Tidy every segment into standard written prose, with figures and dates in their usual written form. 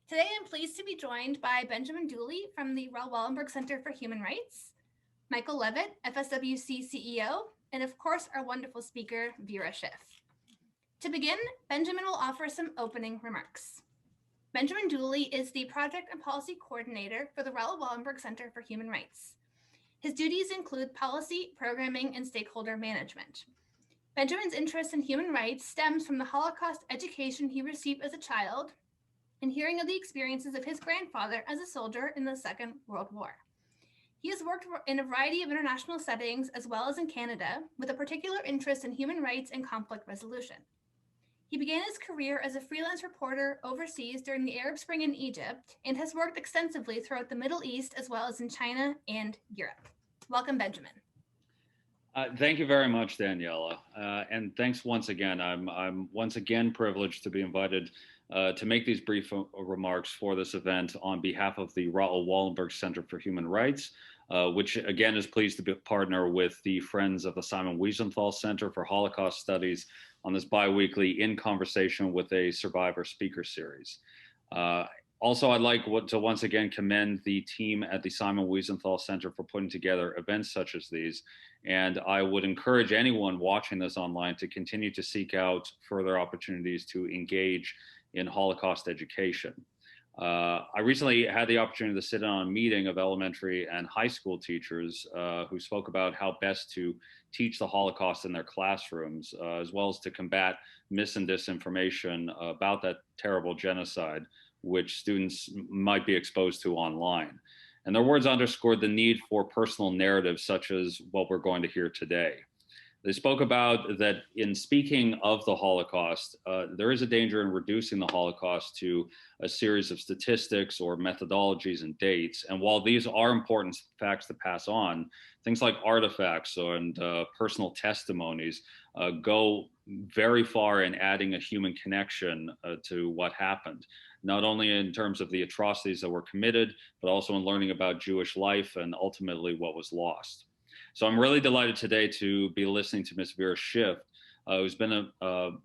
Today, I'm pleased to be joined by Benjamin Dooley from the Raoul Wallenberg Center for Human Rights, Michael Levitt, FSWC CEO, and of course, our wonderful speaker, Vera Schiff. To begin, Benjamin will offer some opening remarks. Benjamin Dooley is the Project and Policy Coordinator for the Raoul Wallenberg Center for Human Rights. His duties include policy, programming, and stakeholder management. Benjamin's interest in human rights stems from the Holocaust education he received as a child and hearing of the experiences of his grandfather as a soldier in the Second World War. He has worked in a variety of international settings as well as in Canada, with a particular interest in human rights and conflict resolution. He began his career as a freelance reporter overseas during the Arab Spring in Egypt and has worked extensively throughout the Middle East as well as in China and Europe. Welcome, Benjamin. Thank you very much, Daniela. And thanks once again. I'm once again privileged to be invited to make these brief remarks for this event on behalf of the Raoul Wallenberg Center for Human Rights, which again is pleased to partner with the Friends of the Simon Wiesenthal Center for Holocaust Studies on this bi-weekly In Conversation with a Survivor speaker series. Also, I'd like to once again commend the team at the Simon Wiesenthal Center for putting together events such as these. And I would encourage anyone watching this online to continue to seek out further opportunities to engage in Holocaust education. I recently had the opportunity to sit in on a meeting of elementary and high school teachers who spoke about how best to teach the Holocaust in their classrooms, as well as to combat mis and disinformation about that terrible genocide, which students might be exposed to online. And their words underscored the need for personal narratives such as what we're going to hear today. They spoke about that in speaking of the Holocaust, there is a danger in reducing the Holocaust to a series of statistics or methodologies and dates. And while these are important facts to pass on, things like artifacts and personal testimonies go very far in adding a human connection to what happened, not only in terms of the atrocities that were committed, but also in learning about Jewish life and ultimately what was lost. So I'm really delighted today to be listening to Ms. Vera Schiff, who's been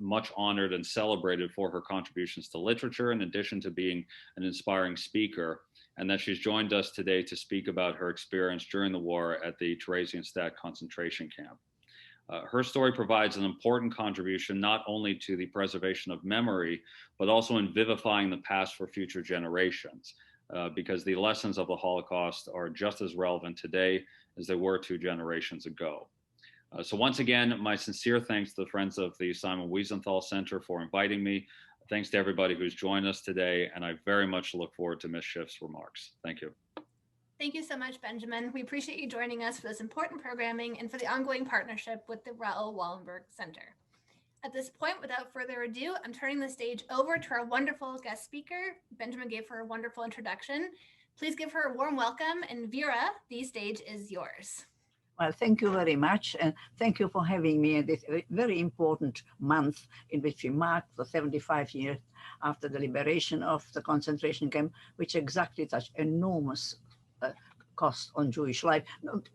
much honored and celebrated for her contributions to literature, in addition to being an inspiring speaker, and that she's joined us today to speak about her experience during the war at the Theresienstadt concentration camp. Her story provides an important contribution not only to the preservation of memory, but also in vivifying the past for future generations, because the lessons of the Holocaust are just as relevant today as they were 2 generations ago. So once again, my sincere thanks to the Friends of the Simon Wiesenthal Center for inviting me. Thanks to everybody who's joined us today, and I very much look forward to Ms. Schiff's remarks. Thank you. Thank you so much, Benjamin. We appreciate you joining us for this important programming and for the ongoing partnership with the Raoul Wallenberg Center. At this point, without further ado, I'm turning the stage over to our wonderful guest speaker. Benjamin gave her a wonderful introduction. Please give her a warm welcome, and Vera, the stage is yours. Well, thank you very much, and thank you for having me in this very important month in which we mark the 75 years after the liberation of the concentration camp, which exactly such enormous cost on Jewish life,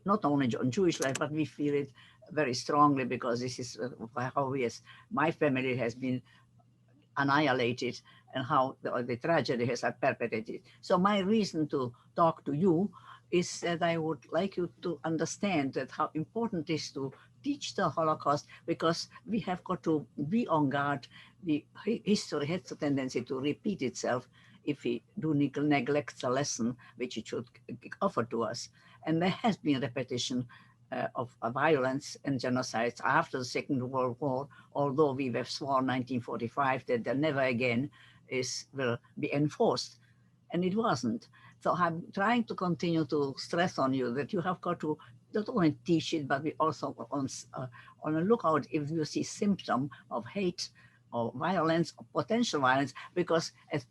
not only on Jewish life, but we feel it very strongly because this is how we, as my family, has been annihilated and how the tragedy has perpetrated. So my reason to talk to you is that I would like you to understand that how important it is to teach the Holocaust, because we have got to be on guard. The history has a tendency to repeat itself if we do neglect the lesson which it should offer to us. And there has been repetition of violence and genocides after the Second World War, although we have sworn 1945 that there never again will be enforced. And it wasn't. So I'm trying to continue to stress on you that you have got to not only teach it, but we also on a lookout if you see symptom of hate or violence or potential violence, because as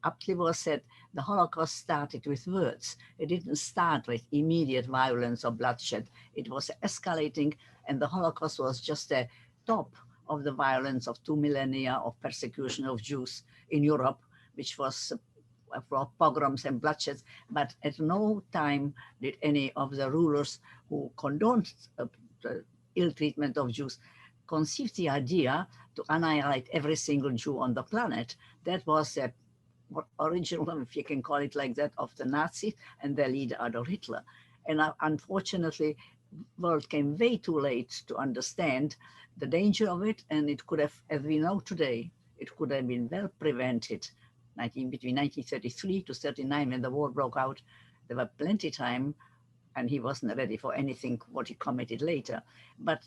Abtlivor said, the Holocaust started with words. It didn't start with immediate violence or bloodshed. It was escalating, and the Holocaust was just the top of the violence of 2 millennia of persecution of Jews in Europe, which was for pogroms and bloodshed, but at no time did any of the rulers who condoned the ill treatment of Jews conceive the idea to annihilate every single Jew on the planet. That was a original, if you can call it like that, of the Nazis and their leader Adolf Hitler. And unfortunately, world came way too late to understand the danger of it, and it could have, as we know today, it could have been well prevented. Between 1933 to 39, when the war broke out, there were plenty of time, and he wasn't ready for anything what he committed later. But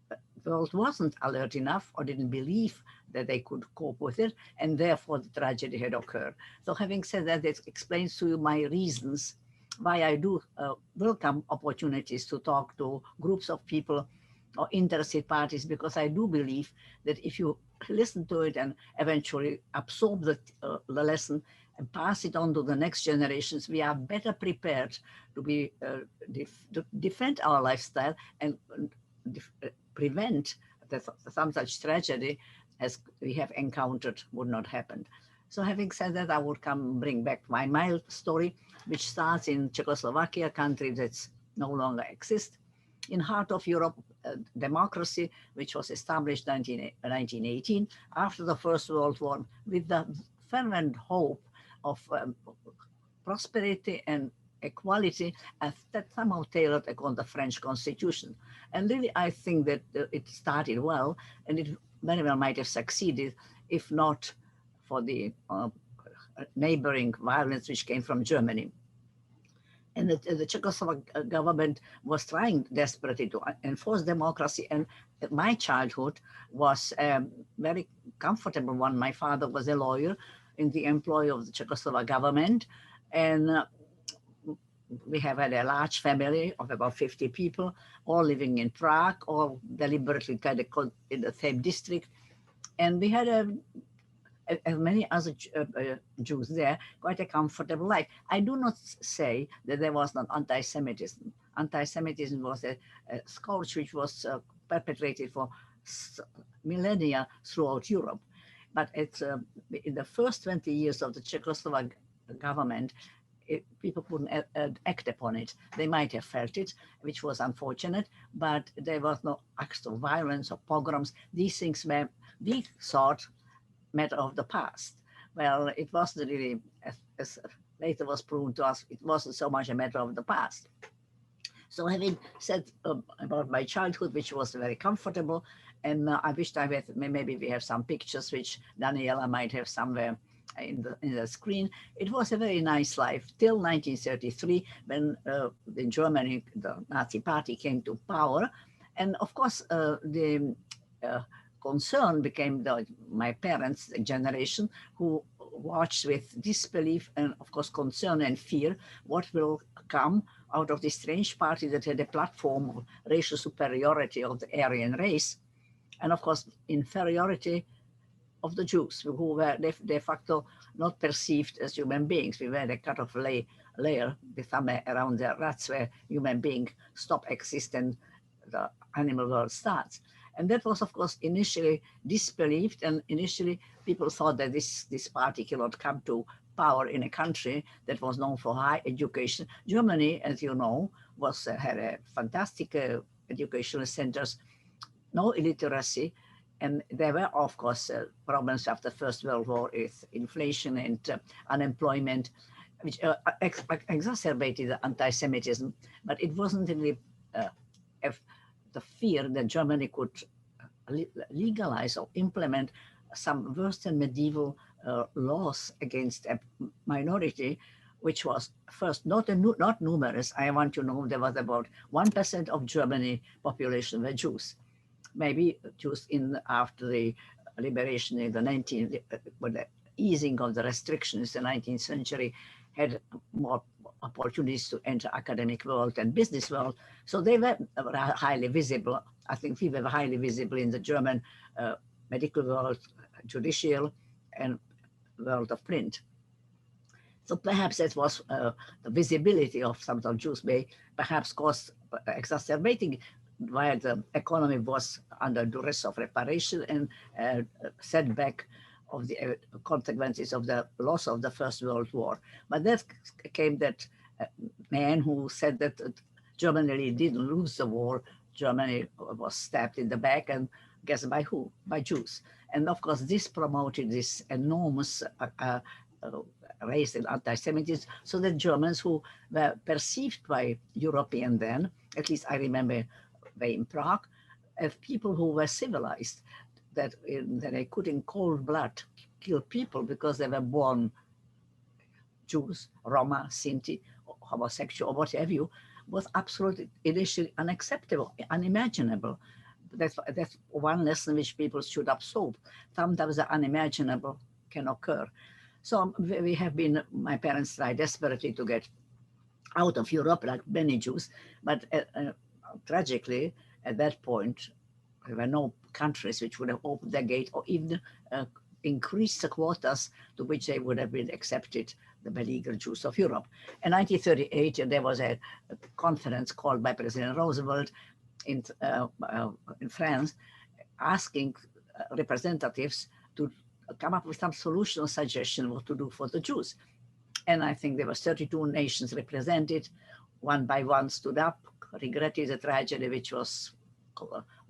the world wasn't alert enough or didn't believe that they could cope with it, and therefore the tragedy had occurred. So having said that, it explains to you my reasons why I do welcome opportunities to talk to groups of people or interested parties, because I do believe that if you listen to it and eventually absorb the lesson and pass it on to the next generations, we are better prepared to be to defend our lifestyle and prevent that some such tragedy as we have encountered would not happen. So having said that, I would bring back my mild story, which starts in Czechoslovakia, a country that's no longer exists. In heart of Europe, democracy, which was established in 1918 after the First World War, with the fervent hope of prosperity and equality, that somehow tailored upon the French Constitution. And really, I think that it started well, and it very well might have succeeded if not for the neighboring violence which came from Germany. And the Czechoslovak government was trying desperately to enforce democracy. And my childhood was a very comfortable one. My father was a lawyer in the employ of the Czechoslovak government. And we have had a large family of about 50 people, all living in Prague, all deliberately kind of in the same district. And we had as many other Jews there, quite a comfortable life. I do not say that there was not anti-Semitism. Anti-Semitism was a scourge which was perpetrated for millennia throughout Europe. But it's, in the first 20 years of the Czechoslovak government, people couldn't act upon it. They might have felt it, which was unfortunate, but there was no acts of violence or pogroms. These things were, we thought, matter of the past. Well, it wasn't really, as later was proven to us, it wasn't so much a matter of the past. So having said about my childhood, which was very comfortable, and I wished I had, maybe we have some pictures which Daniela might have somewhere in the screen. It was a very nice life till 1933, when in Germany, the Nazi party came to power. And of course, the concern became my parents' generation, who watched with disbelief and of course concern and fear what will come out of this strange party that had a platform of racial superiority of the Aryan race, and of course inferiority of the Jews, who were de facto not perceived as human beings. We were a kind of layer somewhere around there. That's where human beings stop existing, the animal world starts. And that was, of course, initially disbelieved, and initially people thought that this party cannot come to power in a country that was known for high education. Germany, as you know, had a fantastic educational centers, no illiteracy, and there were, of course, problems after the First World War with inflation and unemployment, which exacerbated the anti-Semitism. But it wasn't really the fear that Germany could legalize or implement some worse than medieval laws against a minority, which was first not numerous. I want to know there was about 1% of Germany population were Jews. Maybe Jews after the liberation in the with the easing of the restrictions in the 19th century, had more opportunities to enter academic world and business world. So they were highly visible. I think we were highly visible in the German medical world, judicial, and world of print. So perhaps that was the visibility of some of Jews may perhaps cause exacerbating while the economy was under duress of reparation and setback of the consequences of the loss of the First World War. But then came that man who said that Germany didn't lose the war. Germany was stabbed in the back, and guess by who? By Jews. And of course, this promoted this enormous raised in anti-Semitism, so the Germans who were perceived by European then, at least I remember in Prague, as people who were civilized, that they could in cold blood kill people because they were born Jews, Roma, Sinti, homosexual, or what have you, was absolutely initially unacceptable, unimaginable. That's one lesson which people should absorb. Sometimes the unimaginable can occur. So we have been, my parents tried desperately to get out of Europe, like many Jews, but tragically, at that point, there were no countries which would have opened their gate or even increased the quotas to which they would have been accepted, the beleaguered Jews of Europe. In 1938, there was a conference called by President Roosevelt in France, asking representatives to come up with some solution or suggestion what to do for the Jews. And I think there were 32 nations represented. One by one stood up, regretted the tragedy which was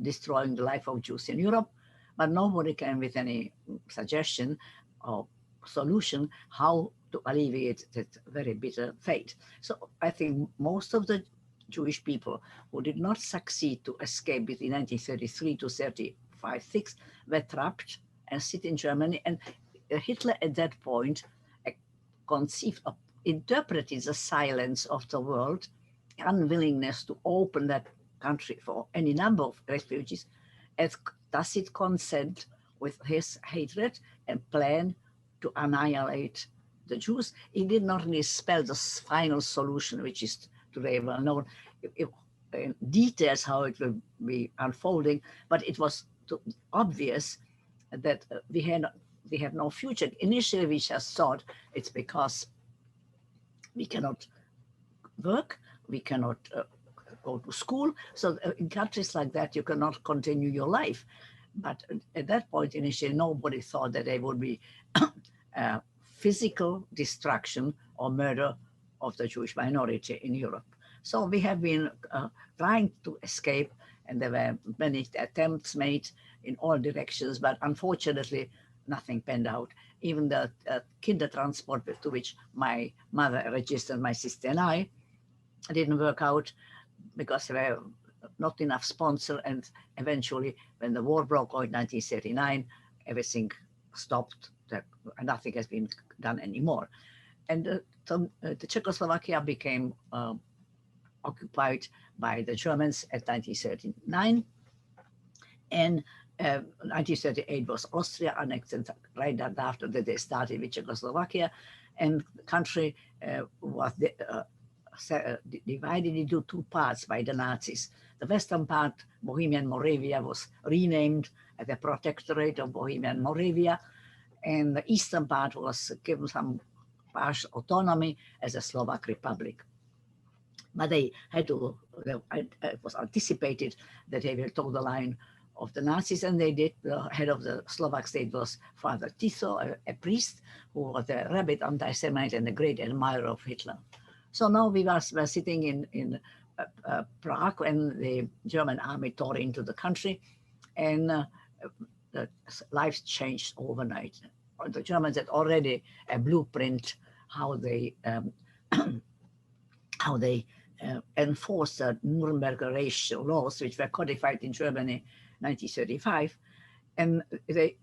destroying the life of Jews in Europe, but nobody came with any suggestion or solution how to alleviate that very bitter fate. So I think most of the Jewish people who did not succeed to escape between 1933 to 35-6 were trapped and sit in Germany. And Hitler at that point conceived of, interpreted the silence of the world, unwillingness to open that country for any number of refugees, as tacit consent with his hatred and plan to annihilate the Jews. He did not really spell the final solution, which is today well known, details how it will be unfolding, but it was obvious that we have no future. Initially, we just thought it's because we cannot work, we cannot go to school. So in countries like that, you cannot continue your life. But at that point, initially, nobody thought that there would be physical destruction or murder of the Jewish minority in Europe. So we have been trying to escape, and there were many attempts made in all directions, but unfortunately, nothing panned out. Even the kinder transport to which my mother registered my sister and I didn't work out because there were not enough sponsor, and eventually when the war broke out in 1939, everything stopped, nothing has been done anymore. And the Czechoslovakia became occupied by the Germans at 1939, and 1938 was Austria annexed right after that they started with Czechoslovakia, and the country was divided into two parts by the Nazis. The western part, Bohemian Moravia, was renamed as the Protectorate of Bohemian Moravia, and the eastern part was given some partial autonomy as a Slovak Republic. But they had to, it was anticipated that they will toe the line of the Nazis, and they did. The head of the Slovak state was Father Tiso, a priest who was a rabid anti-Semite and a great admirer of Hitler. So now we were sitting in Prague when the German army tore into the country, and the lives changed overnight. The Germans had already a blueprint how they enforced the Nuremberg racial laws, which were codified in Germany 1935, and they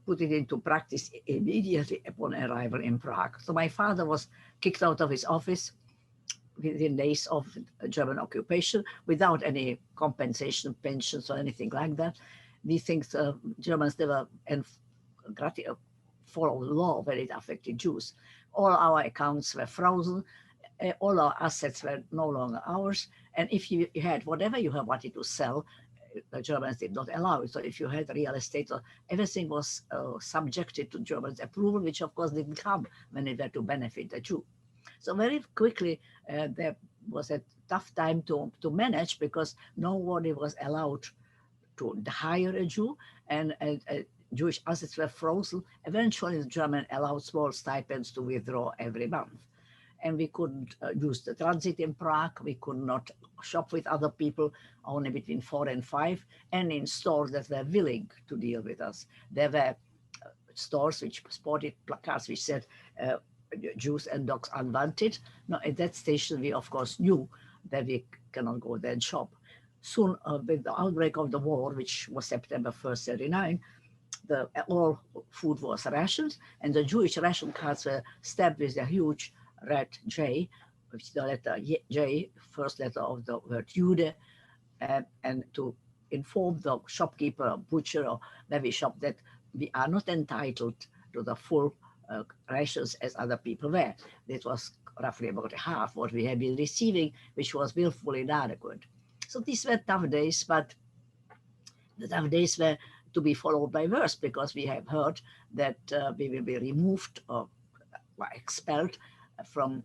put it into practice immediately upon arrival in Prague. So my father was kicked out of his office within days of German occupation without any compensation, pensions, or anything like that. These things, Germans never followed the law when it affected Jews. All our accounts were frozen. All our assets were no longer ours. And if you had whatever you had wanted to sell, the Germans did not allow it. So if you had real estate, everything was subjected to Germans' approval, which of course didn't come when it had to benefit the Jew. So very quickly, there was a tough time to manage because nobody was allowed to hire a Jew, and Jewish assets were frozen. Eventually, the German allowed small stipends to withdraw every month. And we couldn't use the transit in Prague. We could not shop with other people, only between 4 and 5, and in stores that were willing to deal with us. There were stores which sported placards which said Jews and dogs unwanted. Now, at that station, we of course knew that we cannot go there and shop. Soon, with the outbreak of the war, which was September 1st, 39, all food was rationed, and the Jewish ration cards were stamped with a huge red J, which is the letter J, first letter of the word Jude, and to inform the shopkeeper, or butcher, or maybe shop that we are not entitled to the full rations as other people were. This was roughly about half what we had been receiving, which was willfully inadequate. So these were tough days, but the tough days were to be followed by worse, because we have heard that we will be removed or expelled from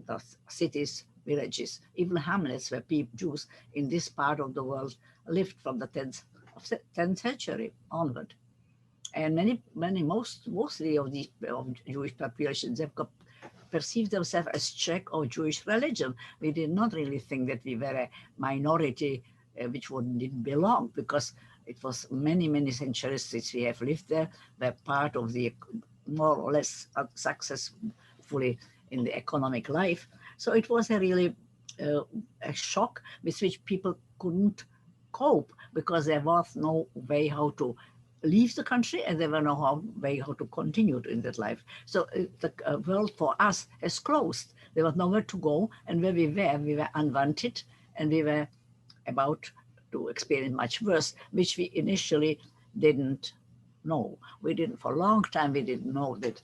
the cities, villages, even hamlets where Jews in this part of the world lived from the 10th century onward. And mostly of the Jewish populations have perceived themselves as Czech or Jewish religion. We did not really think that we were a minority which didn't belong, because it was many, many centuries since we have lived there. We're part of the more or less successfully in the economic life. So it was a really a shock with which people couldn't cope, because there was no way how to leave the country, and there were no way how to continue in that life. So the world for us has closed. There was nowhere to go, and where we were unwanted, and we were about to experience much worse, which we initially didn't know. We didn't, for a long time, we didn't know that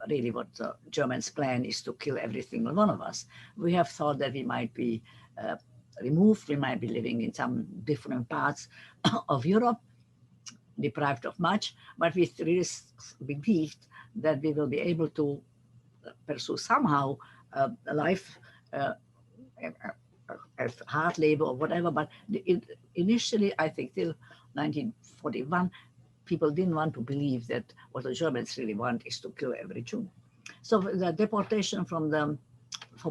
really what the Germans' plan is to kill every single one of us. We have thought that we might be removed, we might be living in some different parts of Europe, deprived of much, but we really believed that we will be able to pursue somehow a life as hard labor or whatever. But initially, I think till 1941, people didn't want to believe that what the Germans really want is to kill every Jew. So the deportation from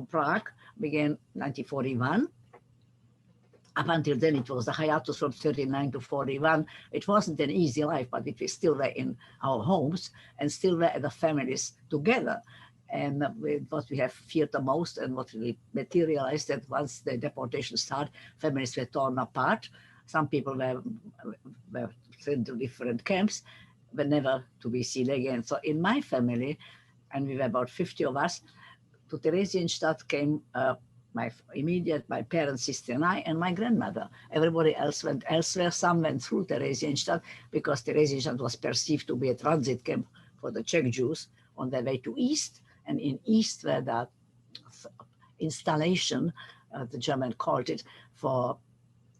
Prague began 1941. Up until then, it was the hiatus from 39 to 41. It wasn't an easy life, but we still were in our homes and still were the families together. And what we have feared the most, and what really materialized, that once the deportation started, families were torn apart. Some people were sent to different camps, but never to be seen again. So in my family, and we were about 50 of us, to Theresienstadt came my parents, sister, and I, and my grandmother. Everybody else went elsewhere. Some went through Theresienstadt, because Theresienstadt was perceived to be a transit camp for the Czech Jews on their way to East. And in East were the installation, the German called it, for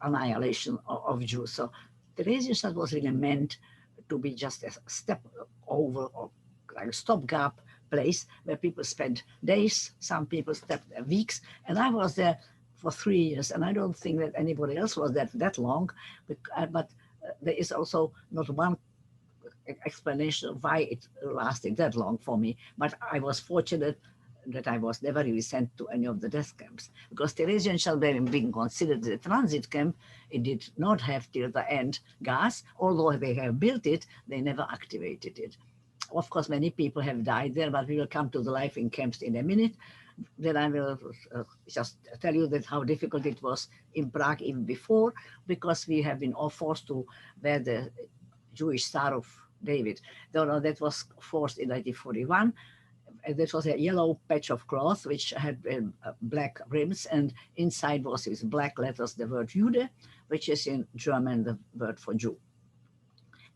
annihilation of Jews. So Theresienstadt was really meant to be just a step over, or like a stopgap place where people spent days, some people spent weeks, and I was there for 3 years, and I don't think that anybody else was there that long, but there is also not one explanation of why it lasted that long for me. But I was fortunate that I was never really sent to any of the death camps, because Theresienstadt being considered a transit camp, it did not have till the end gas. Although they have built it, they never activated it. Of course, many people have died there, but we will come to the life in camps in a minute. Then I will just tell you that how difficult it was in Prague even before, because we have been all forced to wear the Jewish Star of David. Though that was forced in 1941. This was a yellow patch of cloth which had black rims, and inside was with black letters the word Jude, which is in German the word for Jew.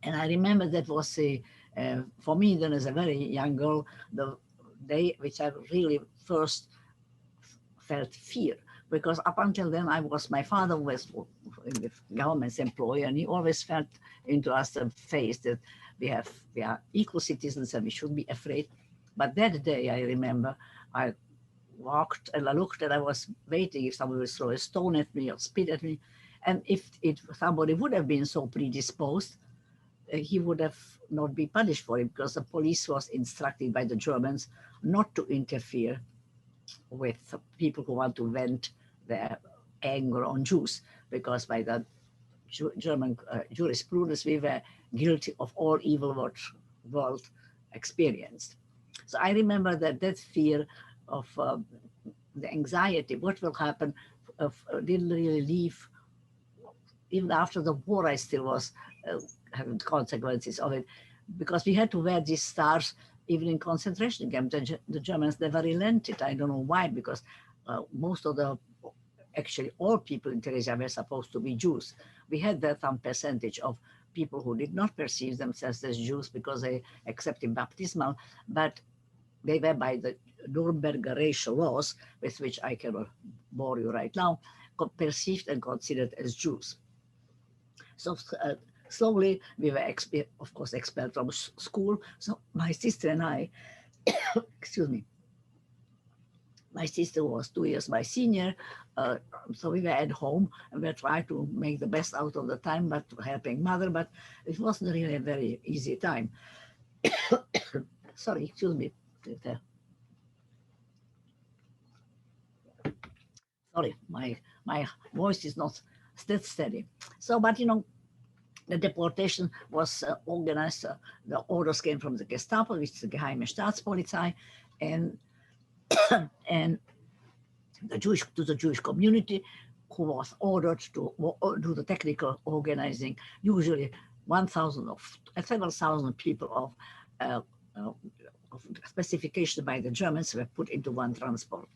And I remember that was for me then, as a very young girl, the day which I really first felt fear, because up until then my father was in the government's employ, and he always felt into us the face that we are equal citizens and we shouldn't be afraid. But that day, I remember, I walked and I looked, and I was waiting if somebody would throw a stone at me or spit at me. And if somebody would have been so predisposed, he would have not been punished for it, because the police was instructed by the Germans not to interfere with people who want to vent their anger on Jews, because by the German jurisprudence, we were guilty of all evil what world experienced. So I remember that fear of the anxiety, what will happen, didn't really leave. Even after the war, I still was having consequences of it, because we had to wear these stars even in concentration camps. The Germans never relented. I don't know why, because most of actually all people in Theresia were supposed to be Jews. We had that some percentage of people who did not perceive themselves as Jews because they accepted baptismal, but they were by the Nuremberg racial laws, with which I cannot bore you right now, perceived and considered as Jews. So slowly we were, of course, expelled from school. So my sister and I, excuse me, my sister was 2 years my senior, so we were at home and we tried to make the best out of the time, but helping mother, but it wasn't really a very easy time. Sorry, excuse me. Sorry, my voice is not that steady. So, but you know, the deportation was organized. The orders came from the Gestapo, which is the Geheime Staatspolizei, and and the Jewish community, who was ordered to do the technical organizing. Usually, 1,000 of several thousand people of specification by the Germans were put into one transport.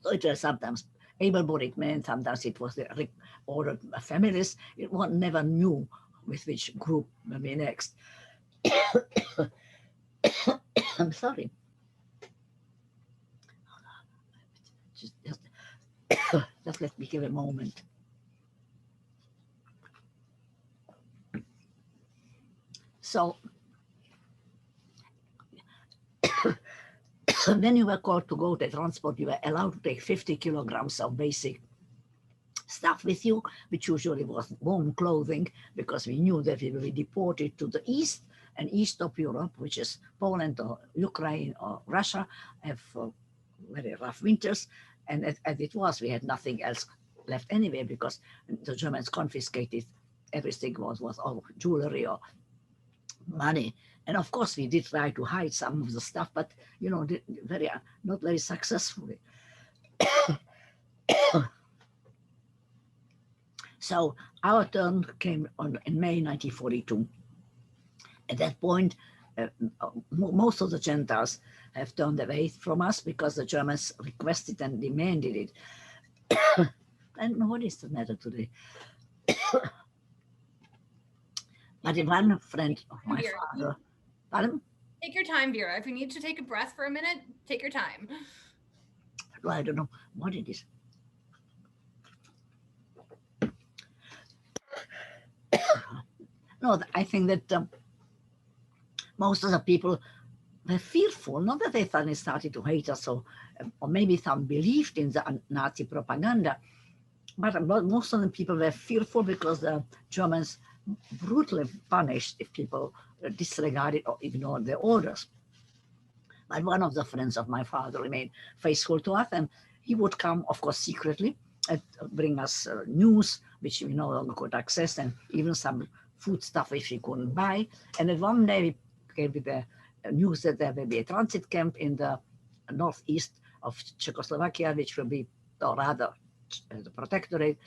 So it was sometimes able-bodied men, sometimes it was the ordered families. One never knew with which group will be next. I'm sorry. Just let me give a moment. So when you were called to go to transport, you were allowed to take 50 kilograms of basic stuff with you, which usually was warm clothing, because we knew that we will be deported to the east, and east of Europe, which is Poland or Ukraine or Russia, have very rough winters. And as it was, we had nothing else left anyway, because the Germans confiscated everything, was all jewelry or money. And of course, we did try to hide some of the stuff, but you know, not very successfully. So our turn came in May 1942. At that point, most of the Gentiles have turned away from us because the Germans requested and demanded it. I don't know what is the matter today. But one friend of my father, pardon? Take your time, Vera. If you need to take a breath for a minute, take your time. Well, I don't know what it is. No, I think that most of the people were fearful, not that they suddenly started to hate us, or maybe some believed in the Nazi propaganda, but most of the people were fearful because the Germans brutally punished if people disregarded or ignored their orders. But one of the friends of my father remained faithful to us, and he would come, of course, secretly, and bring us news, which we no longer could access, and even some food stuff which we couldn't buy. And then one day we came with the news that there will be a transit camp in the northeast of Czechoslovakia, which will be, or rather, the protectorate,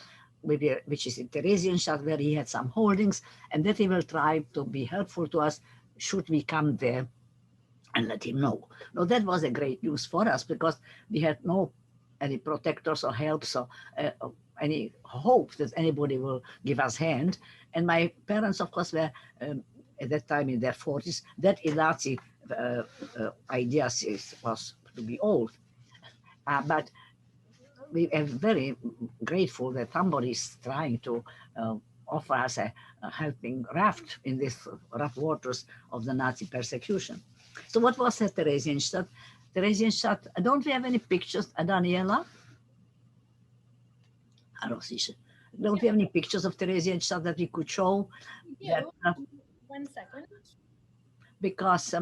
which is in Theresienstadt, where he had some holdings, and that he will try to be helpful to us should we come there and let him know. Now that was a great news for us, because we had no any protectors or helps or any hope that anybody will give us hand. And my parents, of course, were at that time in their 40s. That Nazi idea was to be old, but we are very grateful that somebody is trying to offer us a helping raft in these rough waters of the Nazi persecution. So what was at Theresienstadt? Theresienstadt, don't we have any pictures, Daniela? Don't we have any pictures of Theresienstadt that we could show? Yeah. 1 second. Because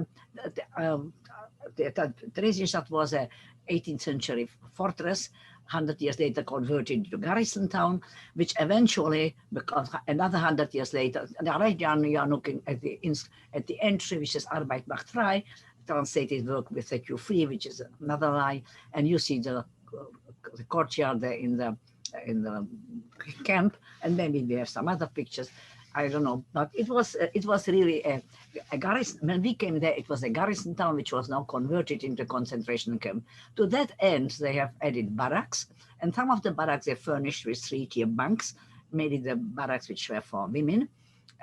Theresienstadt was a 18th century fortress 100 years later converted to garrison town, which eventually, because another 100 years later, right now you are looking at the entry, which is Arbeit macht frei, translated work will set you free, which is another line, and you see the courtyard there in the camp, and maybe we have some other pictures. I don't know, but it was really a garrison. When we came there, it was a garrison town which was now converted into a concentration camp. To that end, they have added barracks, and some of the barracks they furnished with 3-tier bunks, mainly the barracks which were for women,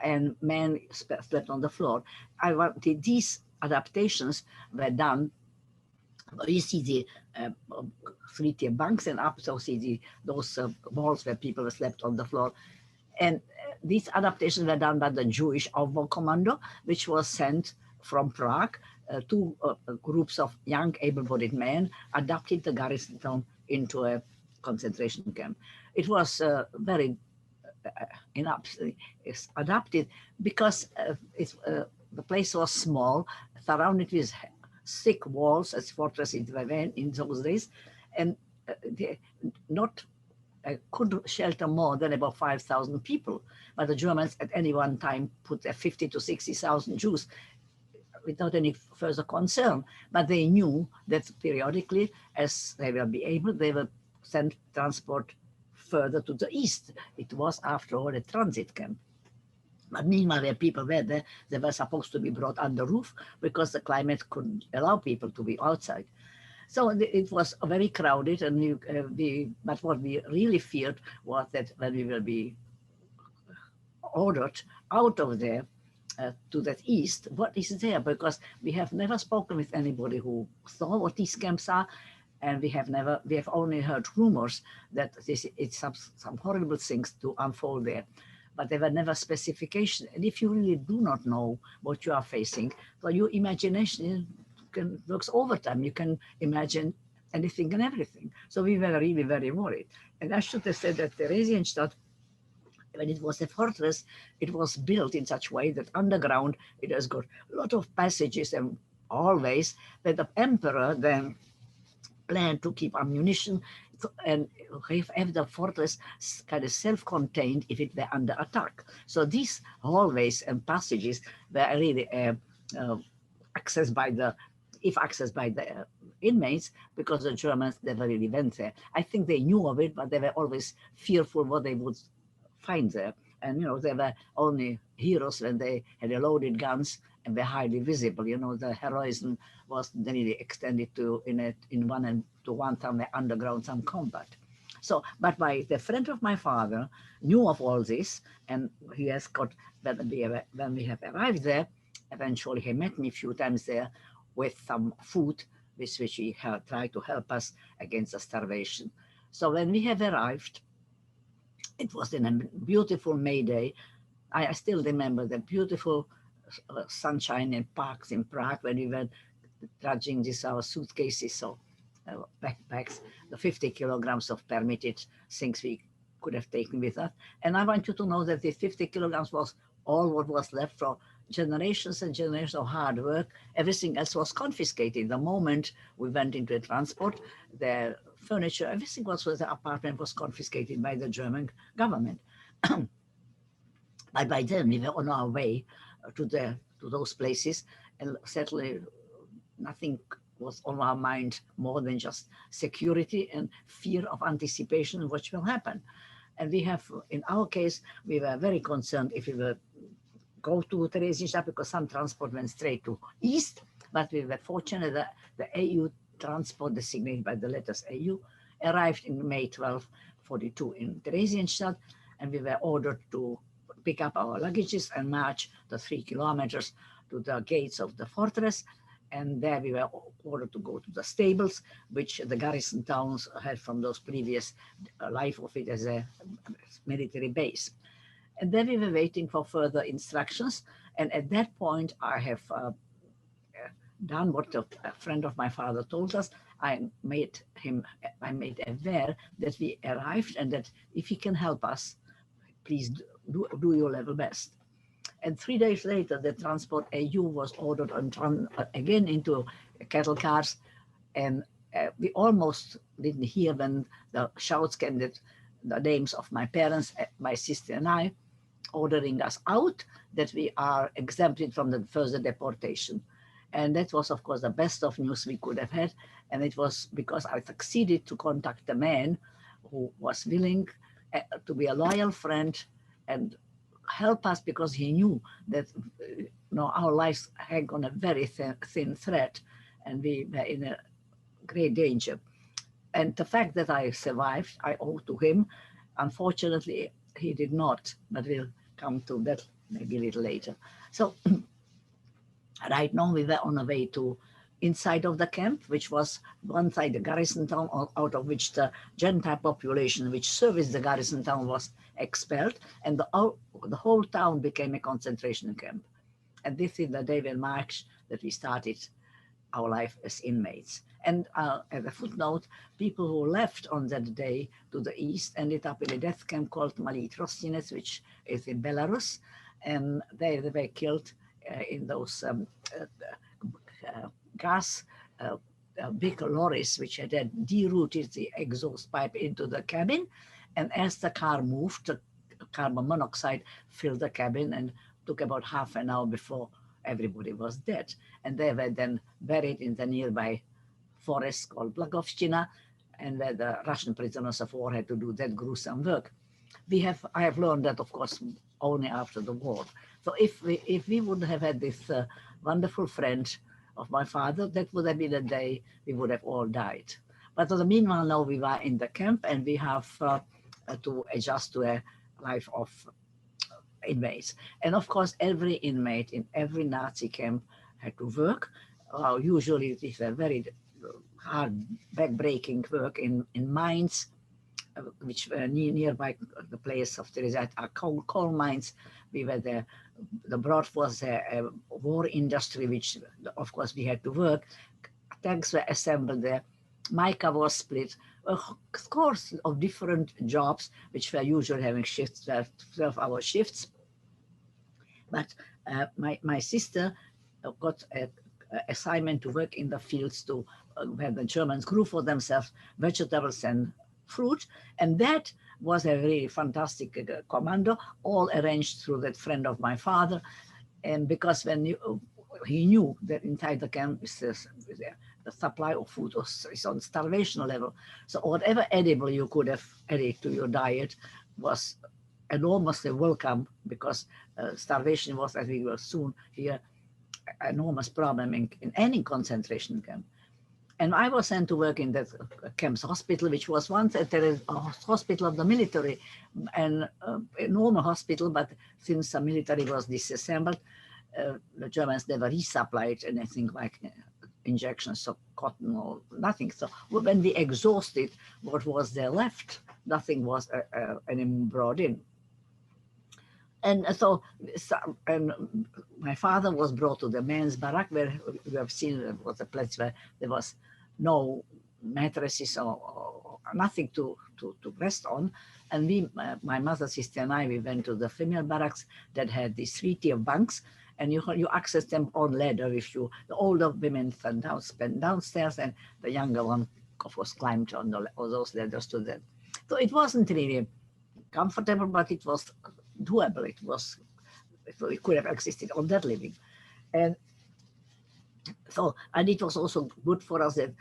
and men slept on the floor. These adaptations were done. You see the 3-tier bunks, and up so see those walls where people slept on the floor. And these adaptations were done by the Jewish Aufbaukommando, which was sent from Prague. Two groups of young, able-bodied men adapted the garrison town into a concentration camp. It was very adapted because the place was small, surrounded with thick walls, as fortresses were in those days, and could shelter more than about 5,000 people. But the Germans at any one time put 50 to 60,000 Jews without any further concern. But they knew that periodically, as they will be able, they will send transport further to the east. It was, after all, a transit camp. But meanwhile, where people were there, they were supposed to be brought under roof because the climate couldn't allow people to be outside. So it was very crowded, and but what we really feared was that when we will be ordered out of there to that east, what is there? Because we have never spoken with anybody who saw what these camps are, and we have only heard rumors that it's some horrible things to unfold there. But there were never specifications. And if you really do not know what you are facing, well, your imagination works overtime. You can imagine anything and everything. So we were really very worried. And I should have said that Theresienstadt, when it was a fortress, it was built in such a way that underground it has got a lot of passages and hallways that the emperor then planned to keep ammunition and have the fortress kind of self-contained if it were under attack. So these hallways and passages were really accessed by the inmates, because the Germans never really went there. I think they knew of it, but they were always fearful what they would find there. And, they were only heroes when they had loaded guns and were highly visible. The heroism was really extended to in one town where underground some combat. So, but the friend of my father knew of all this, and he has got, when we have arrived there, eventually he met me a few times there with some food with which he tried to help us against the starvation. So when we have arrived, it was in a beautiful May day. I still remember the beautiful sunshine in parks in Prague when we were trudging our suitcases, so backpacks, the 50 kilograms of permitted things we could have taken with us. And I want you to know that the 50 kilograms was all what was left from generations and generations of hard work. Everything else was confiscated. The moment we went into a transport, the furniture, everything was the apartment was confiscated by the German government. But by then we were on our way to those places, and certainly nothing was on our mind more than just security and fear of anticipation of what will happen. And we have, in our case, we were very concerned if we were go to Theresienstadt, because some transport went straight to east, but we were fortunate that the AU transport designated by the letters AU arrived in May 12, 42 in Theresienstadt, and we were ordered to pick up our luggages and march the 3 kilometers to the gates of the fortress. And there we were ordered to go to the stables, which the garrison towns had from those previous life of it as a military base. And then we were waiting for further instructions. And at that point, I have done what a friend of my father told us. I made aware that we arrived and that if he can help us, please do your level best. And 3 days later, the transport AU was ordered again into cattle cars, and we almost didn't hear when the shouts came, that the names of my parents, my sister and I, ordering us out, that we are exempted from the further deportation. And that was, of course, the best of news we could have had. And it was because I succeeded to contact a man who was willing to be a loyal friend and help us, because he knew that our lives hang on a very thin thread and we were in a great danger. And the fact that I survived, I owe to him. Unfortunately, he did not, but we'll come to that maybe a little later. So right now we were on our way to inside of the camp, which was one side the garrison town, out of which the Gentile population which serviced the garrison town was expelled, and the whole town became a concentration camp. And this is the day when March that we started our life as inmates. And as a footnote, people who left on that day to the east ended up in a death camp called Malý Trostinec, which is in Belarus, and they were killed in those gas big lorries which had derouted the exhaust pipe into the cabin. And as the car moved, the carbon monoxide filled the cabin and took about half an hour before everybody was dead. And they were then buried in the nearby forest called Blagovština, and where the Russian prisoners of war had to do that gruesome work. I have learned that, of course, only after the war. So if we would have had this wonderful friend of my father, that would have been a day we would have all died. But in the meanwhile, now we were in the camp and we have to adjust to a life of inmates. And of course, every inmate in every Nazi camp had to work. Usually it is a very hard, back-breaking work in mines, which were nearby the place of Terezat are coal mines. We were there. The broad was a war industry, which of course we had to work. Tanks were assembled there. Mica was split. A course of different jobs, which were usually having shifts, 12-hour shifts. But my sister got an assignment to work in the fields to where the Germans grew for themselves vegetables and fruit, and that was a really fantastic commando, all arranged through that friend of my father. And because when he knew that inside the camp the supply of food is on starvation level, so whatever edible you could have added to your diet was enormously welcome, because starvation was, as we will soon hear, an enormous problem in any concentration camp. And I was sent to work in that camp's hospital, which was once a hospital of the military, and a normal hospital, but since the military was disassembled, the Germans never resupplied anything like injections of cotton or nothing. So when we exhausted what was there left, nothing was anymore brought in. And so my father was brought to the men's barrack, where we have seen was a place where there was no mattresses or nothing to rest on. And my mother, sister, and I, we went to the female barracks that had these 3-tier bunks, and you access them on ladder. If the older women spent downstairs, and the younger one, of course, climbed on those ladders to them. So it wasn't really comfortable, but it was doable. It could have existed on that living. And so, and it was also good for us that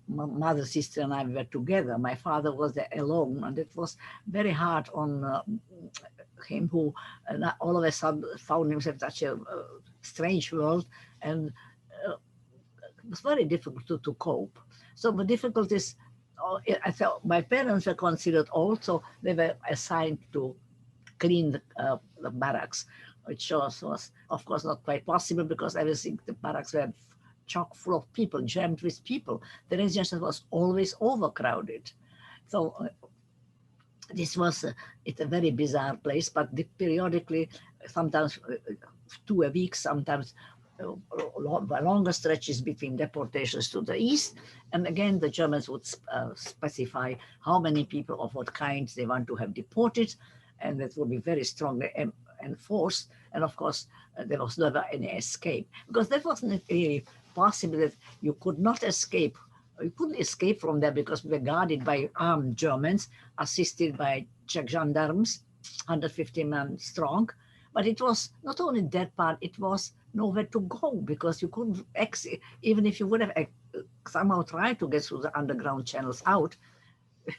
my mother, sister, and I were together. My father was there alone, and it was very hard on him, who all of a sudden found himself in such a strange world, and it was very difficult to cope. So the difficulties, I thought my parents were considered old, so they were assigned to clean the barracks, which was, of course, not quite possible, because everything, the barracks were chock full of people, jammed with people. The residence was always overcrowded. So this was it's a very bizarre place, but periodically, sometimes 2 a week, sometimes longer stretches between deportations to the east. And again, the Germans would specify how many people of what kinds they want to have deported, and that would be very strongly enforced. And of course, there was never any escape, because that wasn't really possible, that you could not escape We couldn't escape from there because we were guarded by armed Germans, assisted by Czech gendarmes, 150 men strong. But it was not only that part, it was nowhere to go because you couldn't exit. Even if you would have somehow tried to get through the underground channels out,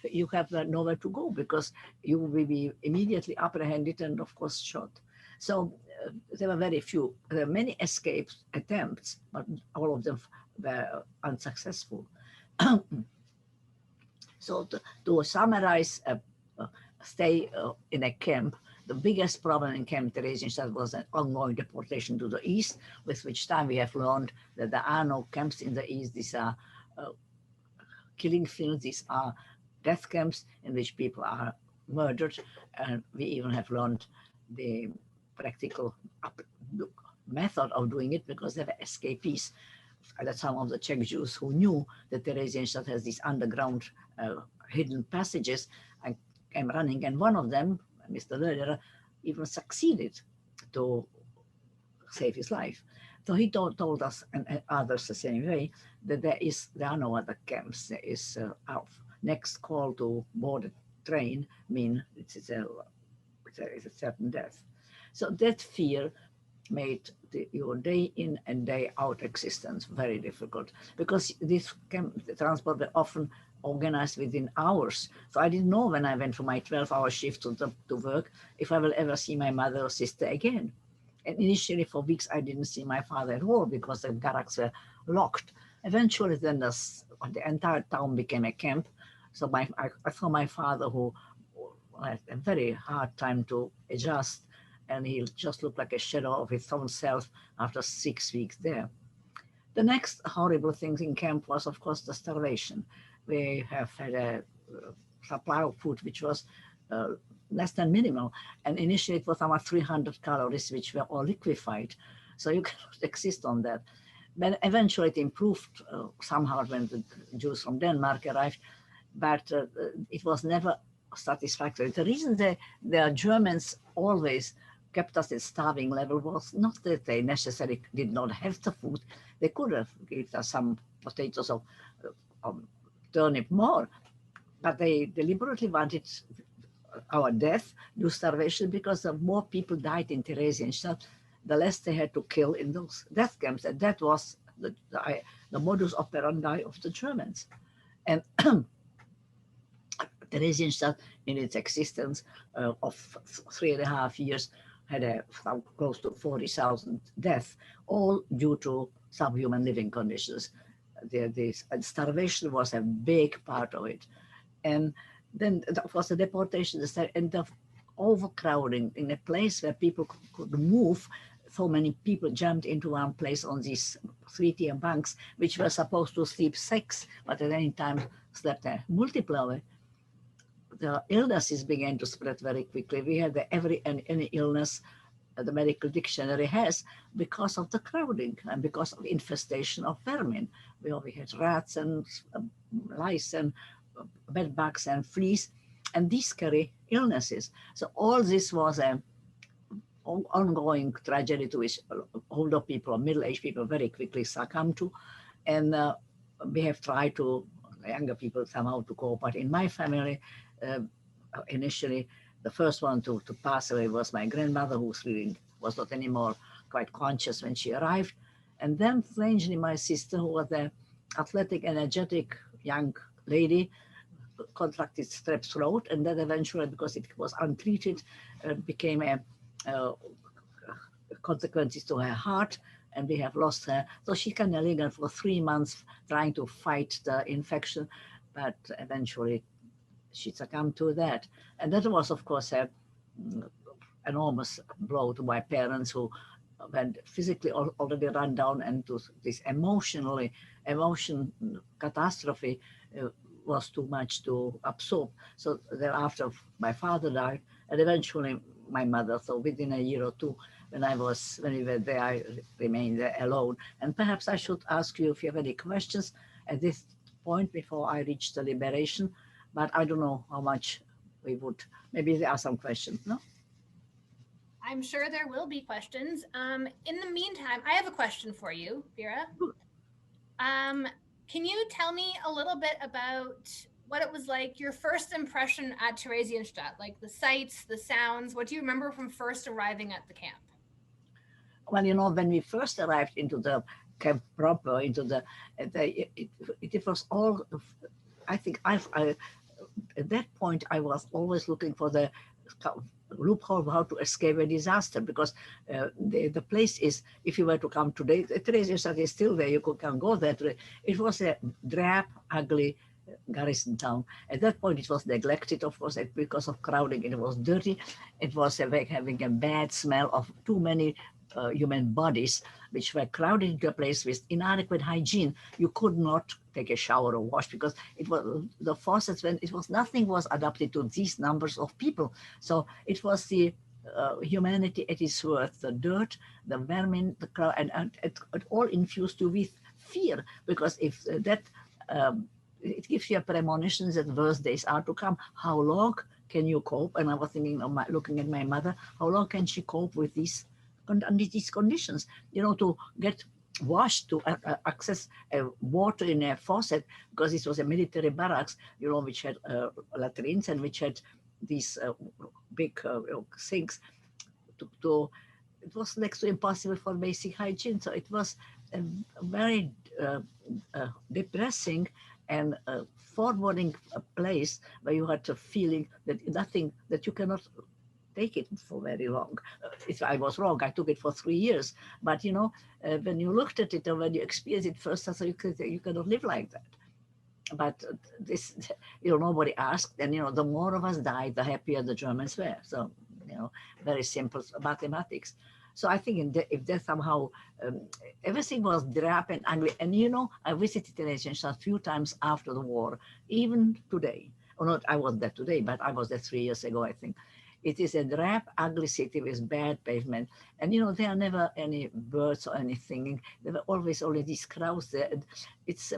you have nowhere to go because you will be immediately apprehended and, of course, shot. So there were very few. There were many escape attempts, but all of them were unsuccessful. So to summarize, stay in a camp, the biggest problem in Camp Theresienstadt was an ongoing deportation to the east, with which time we have learned that there are no camps in the east. These are killing fields, these are death camps in which people are murdered. And we even have learned the practical method of doing it because they were escapees. That some of the Czech Jews who knew that Theresienstadt has these underground hidden passages and came running, and one of them, Mr. Löder, even succeeded to save his life. So he told us and others the same way that there are no other camps. There is our next call to board a train mean it's a certain death. So that fear made your day in and day out existence very difficult because this transport were often organized within hours. So I didn't know when I went for my 12-hour shift to work if I will ever see my mother or sister again. And initially for weeks I didn't see my father at all because the barracks were locked. Eventually then the entire town became a camp. So I saw my father who had a very hard time to adjust, and he just looked like a shadow of his own self after 6 weeks there. The next horrible thing in camp was, of course, the starvation. We have had a supply of food which was less than minimal, and initially it was about 300 calories, which were all liquefied. So you cannot exist on that. But eventually it improved somehow when the Jews from Denmark arrived, but it was never satisfactory. The reason the Germans always kept us at starving level was not that they necessarily did not have the food. They could have given us some potatoes or turnip more, but they deliberately wanted our death due starvation because the more people died in Theresienstadt, the less they had to kill in those death camps. And that was the modus operandi of the Germans. And Theresienstadt, in its existence of 3.5 years, had close to 40,000 deaths, all due to subhuman living conditions. And starvation was a big part of it. And then, of course, the deportation and the overcrowding in a place where people could move. So many people jumped into one place on these 3-tier bunks, which were supposed to sleep 6, but at any time slept a multiple. The illnesses began to spread very quickly. We had any illness the medical dictionary has because of the crowding and because of infestation of vermin. We had rats and lice and bed bugs and fleas, and these carry illnesses. So all this was an ongoing tragedy to which older people, middle-aged people very quickly succumbed to. And we have tried to, younger people somehow to cope, but in my family, initially, the first one to pass away was my grandmother, who really was not anymore quite conscious when she arrived. And then, strangely, my sister, who was an athletic, energetic young lady, contracted strep throat, and that eventually, because it was untreated, became a consequences to her heart, and we have lost her. So she kind of lingered for 3 months trying to fight the infection, but eventually she succumbed to that. And that was, of course, an enormous blow to my parents, who went physically already run down, and to this emotion catastrophe was too much to absorb. So thereafter, my father died, and eventually my mother. So within a year or two, when we were there, I remained there alone. And perhaps I should ask you if you have any questions at this point before I reach the liberation. But I don't know how much we would, maybe there are some questions, no? I'm sure there will be questions. In the meantime, I have a question for you, Vera. Can you tell me a little bit about what it was like, your first impression at Theresienstadt, like the sights, the sounds? What do you remember from first arriving at the camp? Well, you know, when we first arrived into the camp proper, into it was all, I think at that point, I was always looking for the loophole of how to escape a disaster, because the place is, if you were to come today, Theresienstadt is still there, can go there today. It was a drab, ugly garrison town. At that point, it was neglected, of course, because of crowding. It was dirty. It was having a bad smell of too many human bodies, which were crowded into a place with inadequate hygiene. You could not take a shower or wash, because it was the faucets, when it was, nothing was adapted to these numbers of people. So it was the humanity at its worst, the dirt, the vermin, the crowd, and it all infused you with fear, because if that it gives you a premonition that worse days are to come. How long can you cope? And I was thinking of looking at my mother, how long can she cope with these under these conditions? You know, to get washed, to access water in a faucet, because this was a military barracks, you know, which had latrines and which had these big sinks. It was next to impossible for basic hygiene. So it was a very depressing and forwarding a place where you had a feeling that nothing, that you cannot take it for very long. If I was wrong, I took it for 3 years. But you know, when you looked at it or when you experienced it first, so you cannot live like that. But this, you know, nobody asked, and you know, the more of us died, the happier the Germans were. So you know, very simple mathematics. So I think if that somehow everything was drab and ugly, and you know, I visited Theresienstadt a few times after the war, even today. Or not, I was there today, but I was there 3 years ago, I think. It is a drab, ugly city with bad pavement. And, you know, there are never any birds or anything. There were always only these crowds there. It's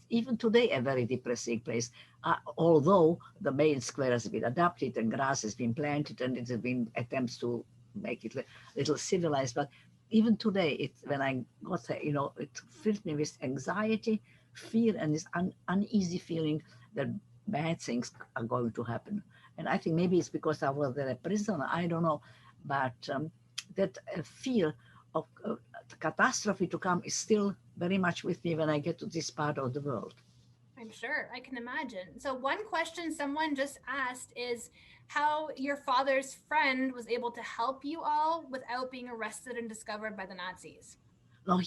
even today a very depressing place. Although the main square has been adapted and grass has been planted and it has been attempts to make it a little civilized. But even today, when I got there, you know, it filled me with anxiety, fear, and this uneasy feeling that bad things are going to happen. And I think maybe it's because I was there a prisoner, I don't know. But that fear of catastrophe to come is still very much with me when I get to this part of the world. I'm sure, I can imagine. So one question someone just asked is how your father's friend was able to help you all without being arrested and discovered by the Nazis. No,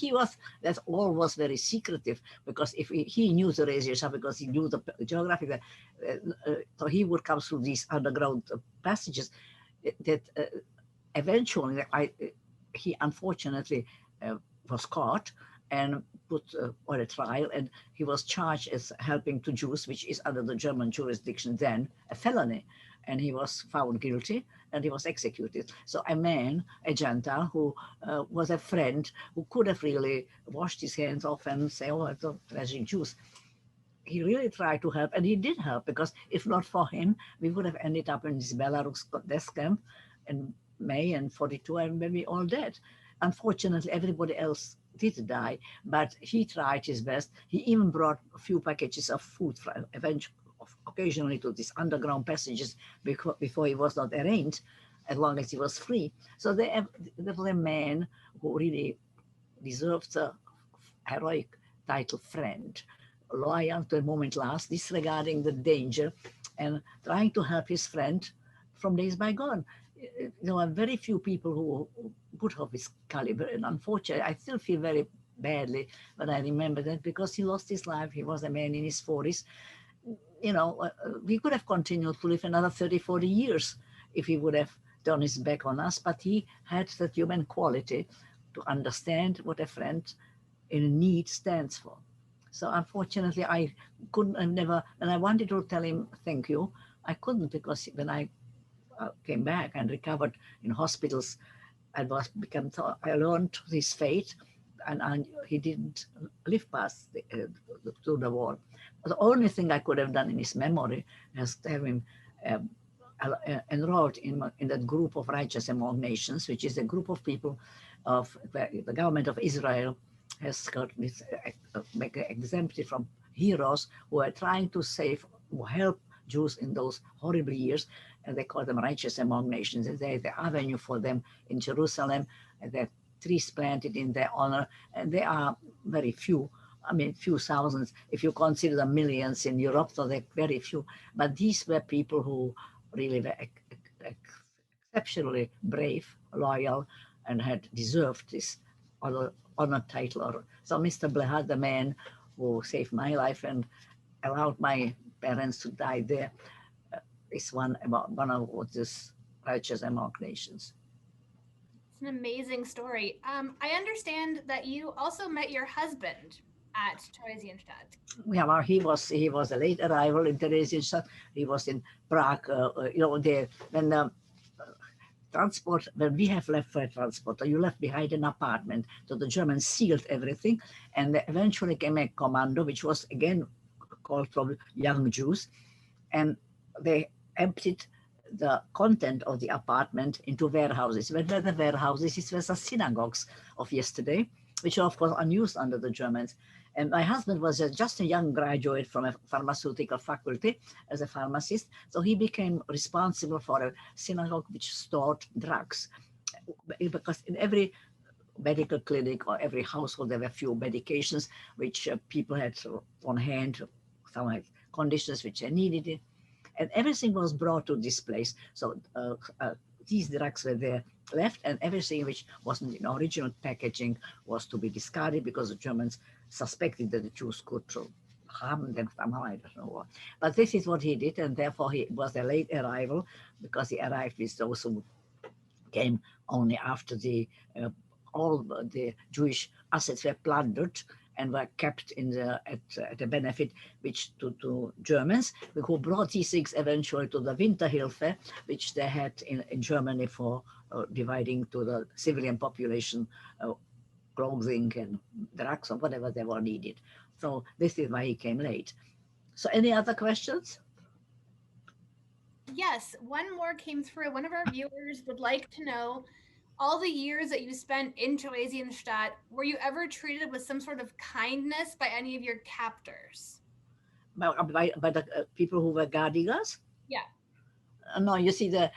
that all was very secretive, because if he knew the Theresienstadt, because he knew the geography, so he would come through these underground passages that eventually he unfortunately was caught and put on a trial, and he was charged as helping to Jews, which is under the German jurisdiction then a felony. And he was found guilty and he was executed. So a man, a Gentile, who was a friend, who could have really washed his hands off and say, oh, I don't treasure Jews. He really tried to help, and he did help, because if not for him, we would have ended up in this Belarus death camp in May and 42, and maybe all dead. Unfortunately, everybody else did die, but he tried his best. He even brought a few packages of food eventually, occasionally, to these underground passages before he was not arraigned, as long as he was free. So there was a man who really deserved the heroic title friend, loyal to the moment last, disregarding the danger and trying to help his friend from days bygone. There are very few people who would have his caliber, and unfortunately, I still feel very badly when I remember that, because he lost his life. He was a man in his 40s. You know, we could have continued to live another 30, 40 years if he would have turned his back on us, but he had that human quality to understand what a friend in need stands for. So unfortunately, I couldn't, I never, and I wanted to tell him thank you. I couldn't, because when I came back and recovered in hospitals, I learned his fate, and he didn't live past through the war. The only thing I could have done in his memory is to have him enrolled in that group of Righteous Among Nations, which is a group of people of the government of Israel has got this exempted from heroes who are trying to save, who help Jews in those horrible years, and they call them righteous among nations. And there's the avenue for them in Jerusalem, and there are trees planted in their honor, and there are very few. I mean, few thousands, if you consider the millions in Europe, so they're very few. But these were people who really were exceptionally brave, loyal, and had deserved this honor title. So Mr. Blehad, the man who saved my life and allowed my parents to die there, is one of this righteous among nations. It's an amazing story. I understand that you also met your husband at Theresienstadt. Yeah, well, he was a late arrival in Theresienstadt. He was in Prague. When transport, when we have left for transport, you left behind an apartment. So the Germans sealed everything, and eventually came a commando, which was again called from young Jews, and they emptied the content of the apartment into warehouses. When were the warehouses? It was the synagogues of yesterday, which are of course unused under the Germans. And my husband was just a young graduate from a pharmaceutical faculty as a pharmacist. So he became responsible for a synagogue which stored drugs. Because in every medical clinic or every household, there were a few medications which people had on hand, some had conditions which they needed it. And everything was brought to this place. So these drugs were there left, and everything which wasn't in original packaging was to be discarded because the Germans suspected that the Jews could harm them somehow, I don't know what. But this is what he did, and therefore he was a late arrival because he arrived with those who came only after all the Jewish assets were plundered and were kept in at a benefit which to Germans, who brought these things eventually to the Winterhilfe, which they had in Germany for dividing to the civilian population clothing and drugs or whatever they were needed. So this is why he came late. So any other questions? Yes, one more came through. One of our viewers would like to know, all the years that you spent in Theresienstadt, were you ever treated with some sort of kindness by any of your captors? By the people who were guarding us? Yeah. No, you see, the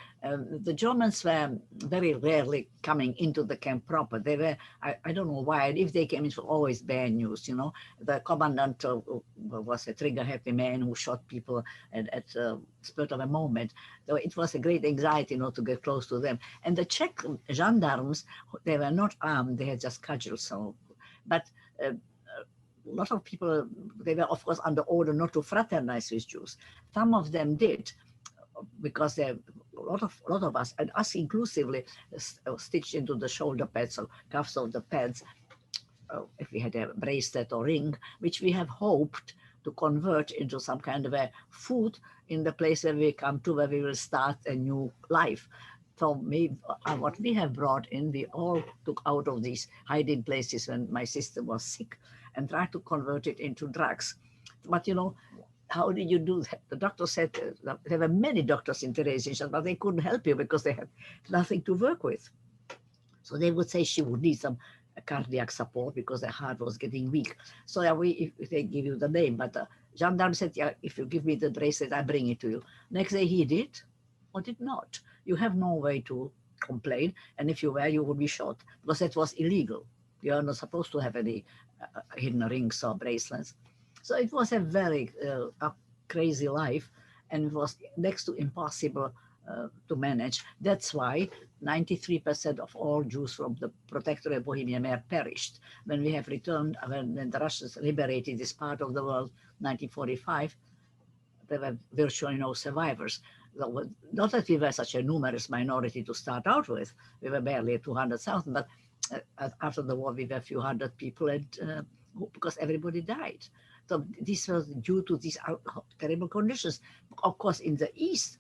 Germans were very rarely coming into the camp proper. They were, I don't know why, if they came, it was always bad news, you know. The commandant was a trigger-happy man who shot people at the spurt of a moment. So it was a great anxiety not to get close to them. And the Czech gendarmes, they were not armed, they had just cudgels. So, but a lot of people, they were, of course, under order not to fraternize with Jews. Some of them did, because there a lot of us, and us inclusively, stitched into the shoulder pads or cuffs of the pads, if we had a bracelet or ring, which we have hoped to convert into some kind of a food in the place where we come to, where we will start a new life. So what we have brought in, we all took out of these hiding places when my sister was sick and tried to convert it into drugs. But you know, how did you do that? The doctor said there were many doctors in Theresienstadt, but they couldn't help you because they had nothing to work with. So they would say she would need some cardiac support because her heart was getting weak. So if they give you the name, but the gendarme said, yeah, if you give me the bracelet, I bring it to you. Next day he did or did not. You have no way to complain. And if you were, you would be shot because that was illegal. You are not supposed to have any hidden rings or bracelets. So it was a very crazy life, and it was next to impossible to manage. That's why 93% of all Jews from the Protectorate of Bohemia may have perished. When we have returned, when the Russians liberated this part of the world, 1945, there were virtually no survivors. Not that we were such a numerous minority to start out with. We were barely 200,000, but after the war, we were a few hundred people, and because everybody died. So this was due to these terrible conditions. Of course, in the east,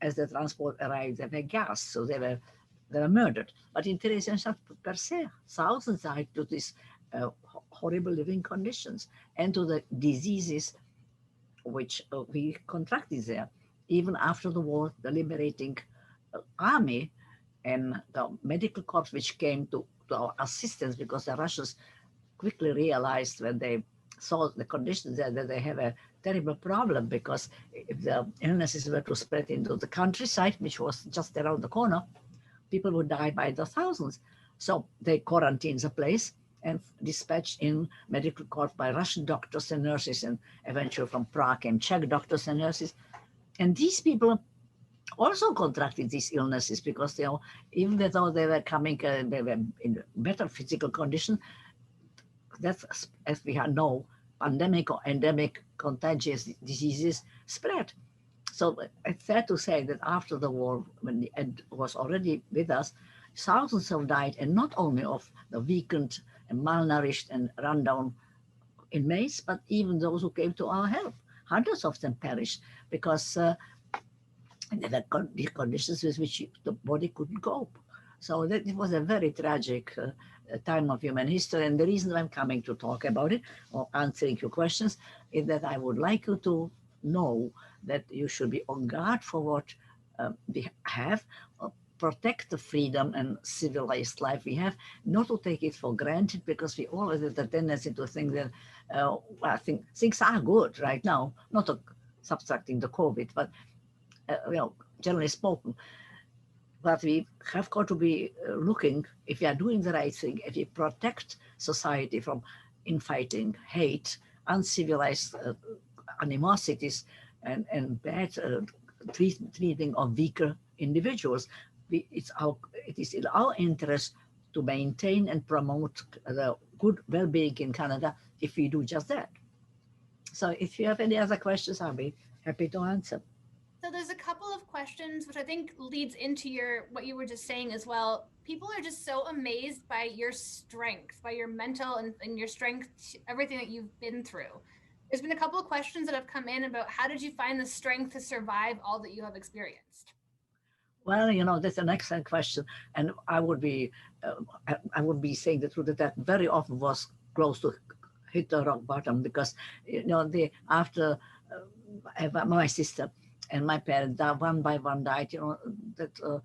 as the transport arrived, they were gassed, so they were murdered. But in Theresienstadt per se, thousands died to these horrible living conditions and to the diseases which we contracted there. Even after the war, the liberating army and the medical corps which came to our assistance, because the Russians quickly realized when they saw the conditions there that they have a terrible problem, because if the illnesses were to spread into the countryside, which was just around the corner, people would die by the thousands. So they quarantined the place and dispatched in medical corps by Russian doctors and nurses, and eventually from Prague came Czech doctors and nurses. And these people also contracted these illnesses because, you know, even though they were coming, they were in better physical condition. That's, as we know, pandemic or endemic contagious diseases spread. So it's fair to say that after the war, when the end was already with us, thousands have died, and not only of the weakened and malnourished and rundown inmates, but even those who came to our help. Hundreds of them perished because there were conditions with which the body couldn't cope. So that it was a very tragic time of human history. And the reason I'm coming to talk about it or answering your questions is that I would like you to know that you should be on guard for what we have, protect the freedom and civilized life we have, not to take it for granted, because we always have the tendency to think that, well, I think things are good right now, not subtracting the COVID, but you know, generally spoken. But we have got to be looking, if we are doing the right thing, if we protect society from infighting, hate, uncivilized animosities, and bad treating of weaker individuals, it is in our interest to maintain and promote the good well-being in Canada if we do just that. So if you have any other questions, I'll be happy to answer. So there's a couple of questions which I think leads into what you were just saying as well. People are just so amazed by your strength, by your mental and your strength, everything that you've been through. There's been a couple of questions that have come in about how did you find the strength to survive all that you have experienced? Well, you know, that's an excellent question, and I would be saying the truth that very often was close to hit the rock bottom, because you know after my sister and my parents one by one died. You know, that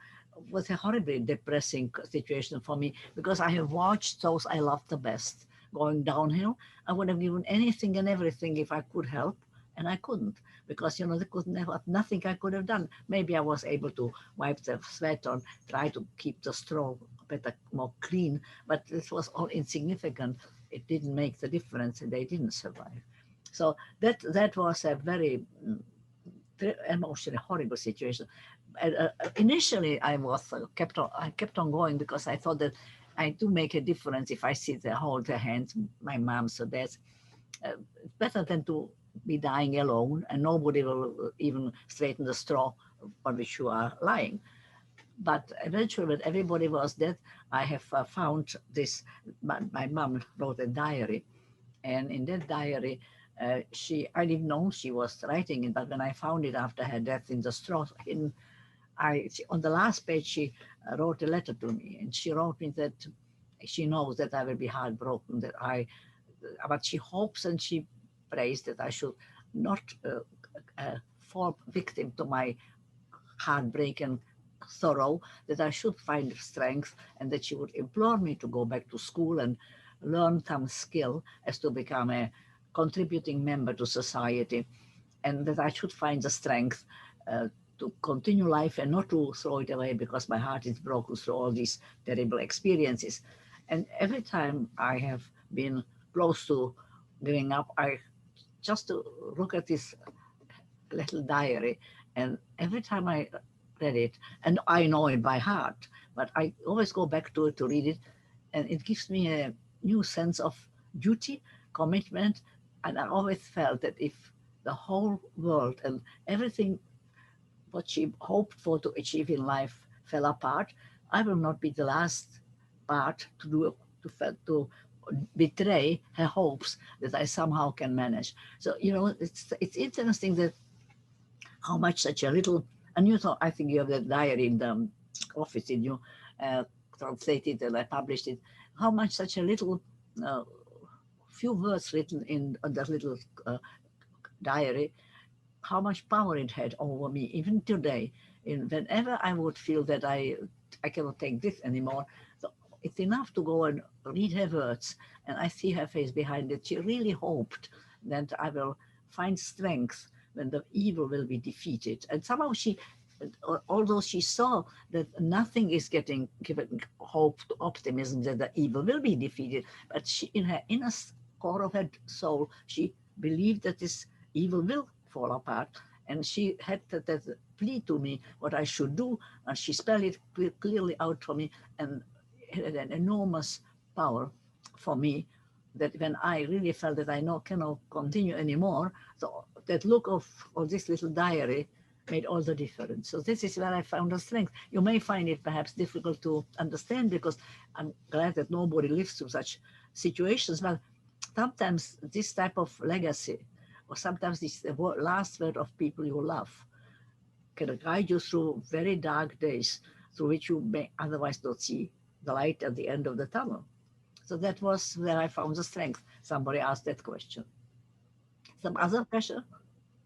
was a horribly depressing situation for me, because I have watched those I loved the best going downhill. I would have given anything and everything if I could help, and I couldn't, because, you know, there could never, nothing I could have done. Maybe I was able to wipe the sweat or try to keep the straw better, more clean, but it was all insignificant. It didn't make the difference, and they didn't survive. So that was a very emotionally horrible situation. Initially, I kept on going, because I thought that I do make a difference if I sit there, hold their hands, my mom's or dad's. It's better than to be dying alone, and nobody will even straighten the straw on which you are lying. But eventually, when everybody was dead, I have found this. My mom wrote a diary, and in that diary, I didn't know she was writing it, but when I found it after her death in the straw hidden, on the last page, she wrote a letter to me, and she wrote me that she knows that I will be heartbroken, but she hopes and she prays that I should not fall victim to my heartbreak and sorrow, that I should find strength, and that she would implore me to go back to school and learn some skill as to become a contributing member to society, and that I should find the strength to continue life and not to throw it away because my heart is broken through all these terrible experiences. And every time I have been close to giving up, I just to look at this little diary, and every time I read it, and I know it by heart, but I always go back to it to read it, and it gives me a new sense of duty, commitment, and I always felt that if the whole world and everything what she hoped for to achieve in life fell apart, I will not be the last part to betray her hopes that I somehow can manage. So, you know, it's interesting that how much such a little, and you thought, I think you have that diary in the office, in you translated and I published it, how much such a little, few words written in that little diary, how much power it had over me, even today. Whenever I would feel that I cannot take this anymore, it's enough to go and read her words, and I see her face behind it. She really hoped that I will find strength when the evil will be defeated. And somehow she, although she saw that nothing is getting given hope, optimism that the evil will be defeated, but she, in her inner core of her soul, she believed that this evil will fall apart. And she had that plea to me what I should do, and she spelled it clearly out for me, and had an enormous power for me, that when I really felt that I cannot continue anymore, so that look of this little diary made all the difference. So this is where I found the strength. You may find it perhaps difficult to understand, because I'm glad that nobody lives through such situations, but sometimes this type of legacy, or sometimes this last word of people you love, can guide you through very dark days through which you may otherwise not see the light at the end of the tunnel. So that was where I found the strength. Somebody asked that question. Some other question?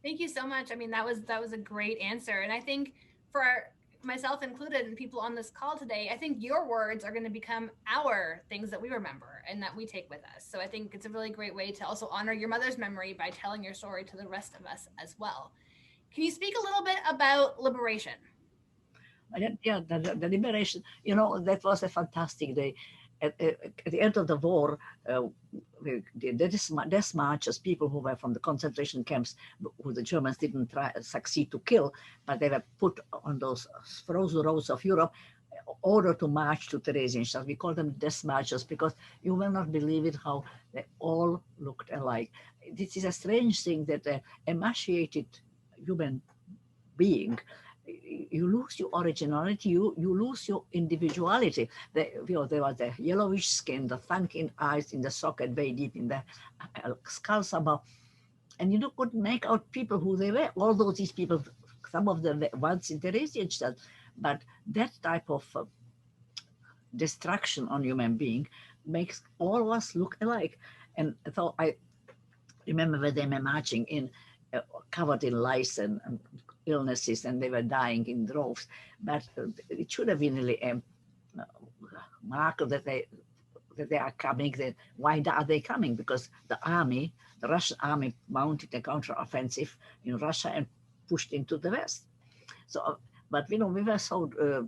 Thank you so much. I mean, that was a great answer. And I think for myself included and people on this call today, I think your words are going to become our things that we remember and that we take with us. So I think it's a really great way to also honor your mother's memory by telling your story to the rest of us as well. Can you speak a little bit about liberation? Yeah, the liberation, that was a fantastic day. At the end of the war, the death marches, people who were from the concentration camps, who the Germans didn't succeed to kill, but they were put on those frozen roads of Europe, order to march to Theresienstadt. We call them death marches because you will not believe it how they all looked alike. This is a strange thing that an emaciated human being, you lose your originality, you lose your individuality. There was the yellowish skin, the sunken eyes in the socket, very deep in the skull somehow. And you couldn't make out people who they were, although these people, some of them were once in Theresienstadt. But that type of destruction on human being makes all of us look alike. And so I remember when they were marching in, covered in lice and illnesses, and they were dying in droves. But it should have been really a marker that they are coming. That why are they coming? Because the Russian army mounted a counteroffensive in Russia and pushed into the West. So, but we were so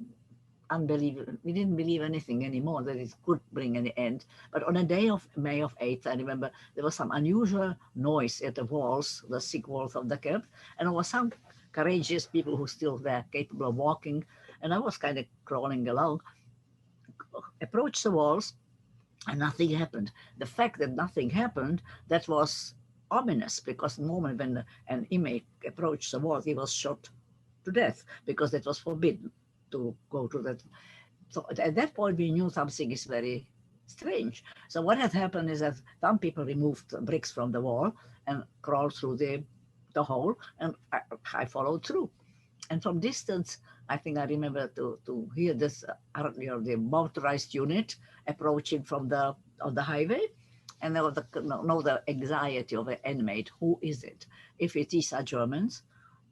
unbelievable. We didn't believe anything anymore that it could bring any end. But on a day of May of 8th, I remember there was some unusual noise at the walls, the thick walls of the camp, and there was some courageous people who still were capable of walking, and I was kind of crawling along, approached the walls, and nothing happened. The fact that nothing happened, that was ominous, because the moment when an inmate approached the wall, he was shot to death, because it was forbidden to go to that. So at that point, we knew something is very strange. So what had happened is that some people removed bricks from the wall and crawled through the hole, and I followed through. And from distance, I think I remember to hear this, the motorized unit approaching from on the highway, and there was the anxiety of an inmate. Who is it? If it is a Germans,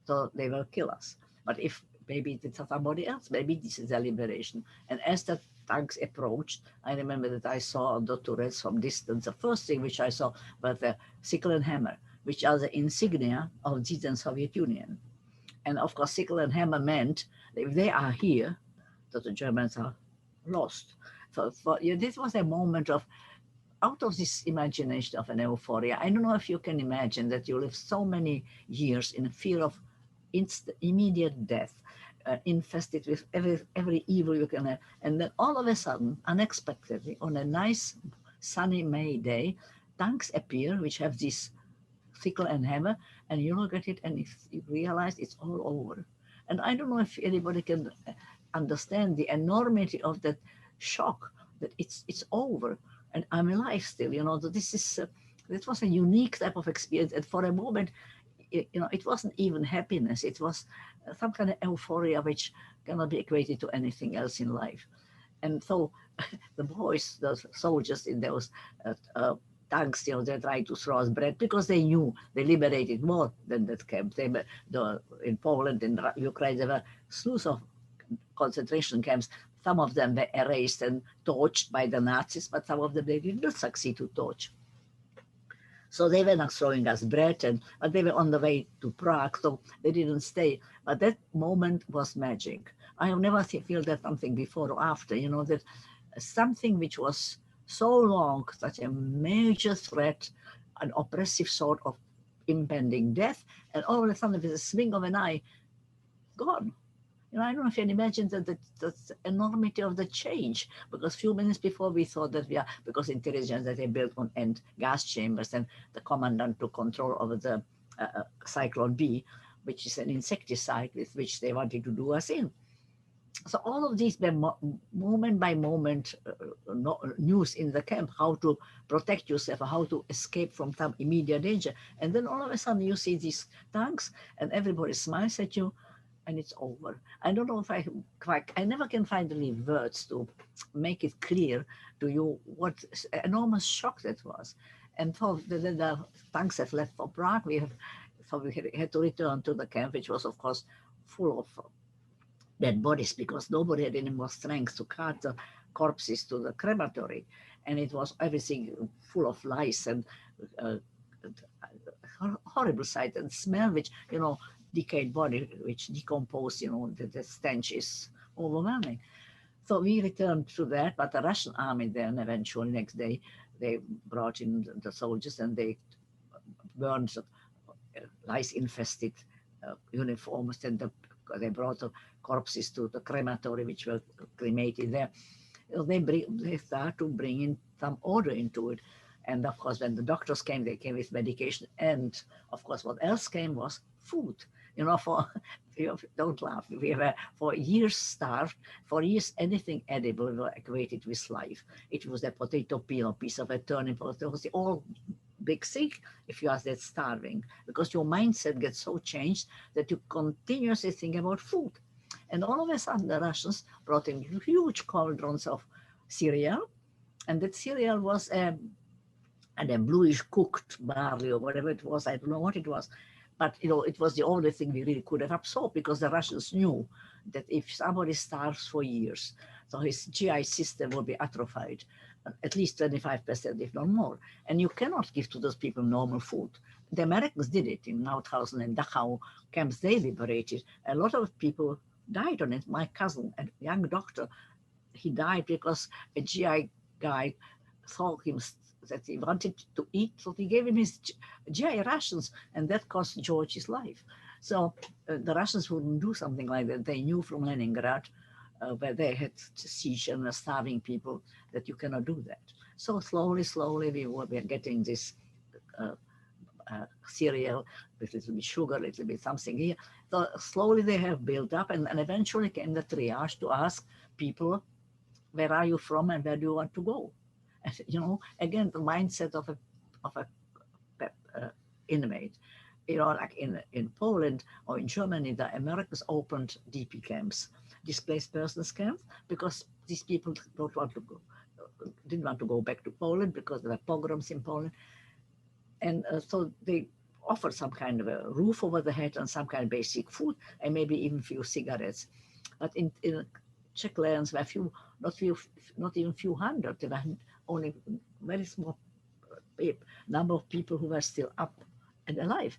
so they will kill us. But if maybe it's somebody else, maybe this is a liberation. And as the tanks approached, I remember that I saw on the turrets from distance, the first thing which I saw was the sickle and hammer, which are the insignia of the then Soviet Union. And of course, sickle and hammer meant that if they are here, that the Germans are lost. So this was a moment of, out of this imagination of an euphoria. I don't know if you can imagine that you live so many years in fear of immediate death, infested with every evil you can have. And then all of a sudden, unexpectedly, on a nice sunny May day, tanks appear which have this sickle and hammer, and you look at it and you realize it's all over. And I don't know if anybody can understand the enormity of that shock, that it's over and I'm alive still. That this was a unique type of experience. And for a moment, it wasn't even happiness. It was some kind of euphoria which cannot be equated to anything else in life. And so the boys, the soldiers in those tanks, they tried to throw us bread because they knew they liberated more than that camp. In Poland, in Ukraine, there were slews of concentration camps. Some of them were erased and torched by the Nazis, but some of them they did not succeed to torch. So they were not throwing us bread, but they were on the way to Prague, so they didn't stay. But that moment was magic. I have never felt that something before or after, that something which was so long, such a major threat, an oppressive sort of impending death, and all of a sudden with a swing of an eye, gone. I don't know if you can imagine the enormity of the change, because a few minutes before we thought that because intelligence that they built on end gas chambers, and the commandant took control over the Cyclone B, which is an insecticide with which they wanted to do us in. So all of these were moment by moment news in the camp, how to protect yourself, how to escape from some immediate danger. And then all of a sudden you see these tanks and everybody smiles at you, and it's over. I don't know if I never can find any words to make it clear to you what enormous shock that was. And for the tanks that left for Prague, we had to return to the camp, which was of course full of dead bodies, because nobody had any more strength to cart the corpses to the crematory. And it was everything full of lice and horrible sight and smell, which, decayed body, which decompose, the stench is overwhelming. So we returned to that, but the Russian army then eventually next day, they brought in the soldiers and they burned lice-infested uniforms, and they brought the corpses to the crematory, which were cremated there. They start to bring in some order into it. And of course, when the doctors came, they came with medication. And of course, what else came was food. Don't laugh. We were for years starved. For years, anything edible was equated with life. It was a potato peel, a piece of a turnip, it was all big sick if you are that starving, because your mindset gets so changed that you continuously think about food. And all of a sudden, the Russians brought in huge cauldrons of cereal, and that cereal was a bluish cooked barley or whatever it was. I don't know what it was. But, it was the only thing we really could have absorbed, because the Russians knew that if somebody starves for years, so his GI system will be atrophied, at least 25%, if not more. And you cannot give to those people normal food. The Americans did it in Mauthausen and Dachau camps they liberated. A lot of people died on it. My cousin, a young doctor, he died because a GI guy thought him that he wanted to eat, so he gave him his GI rations, and that cost George his life. So the Russians wouldn't do something like that. They knew from Leningrad, where they had siege and starving people, that you cannot do that. So slowly we were getting this cereal with a little bit sugar, a little bit something here. So slowly they have built up, and eventually came the triage to ask people, where are you from and where do you want to go? And, again, the mindset of a inmate. Like in Poland or in Germany, the Americans opened DP camps, displaced persons camps, because these people didn't want to go back to Poland because there were pogroms in Poland. And so they offered some kind of a roof over the head and some kind of basic food, and maybe even few cigarettes. But in Czech lands, were not even few hundred. There were only very small number of people who were still up and alive.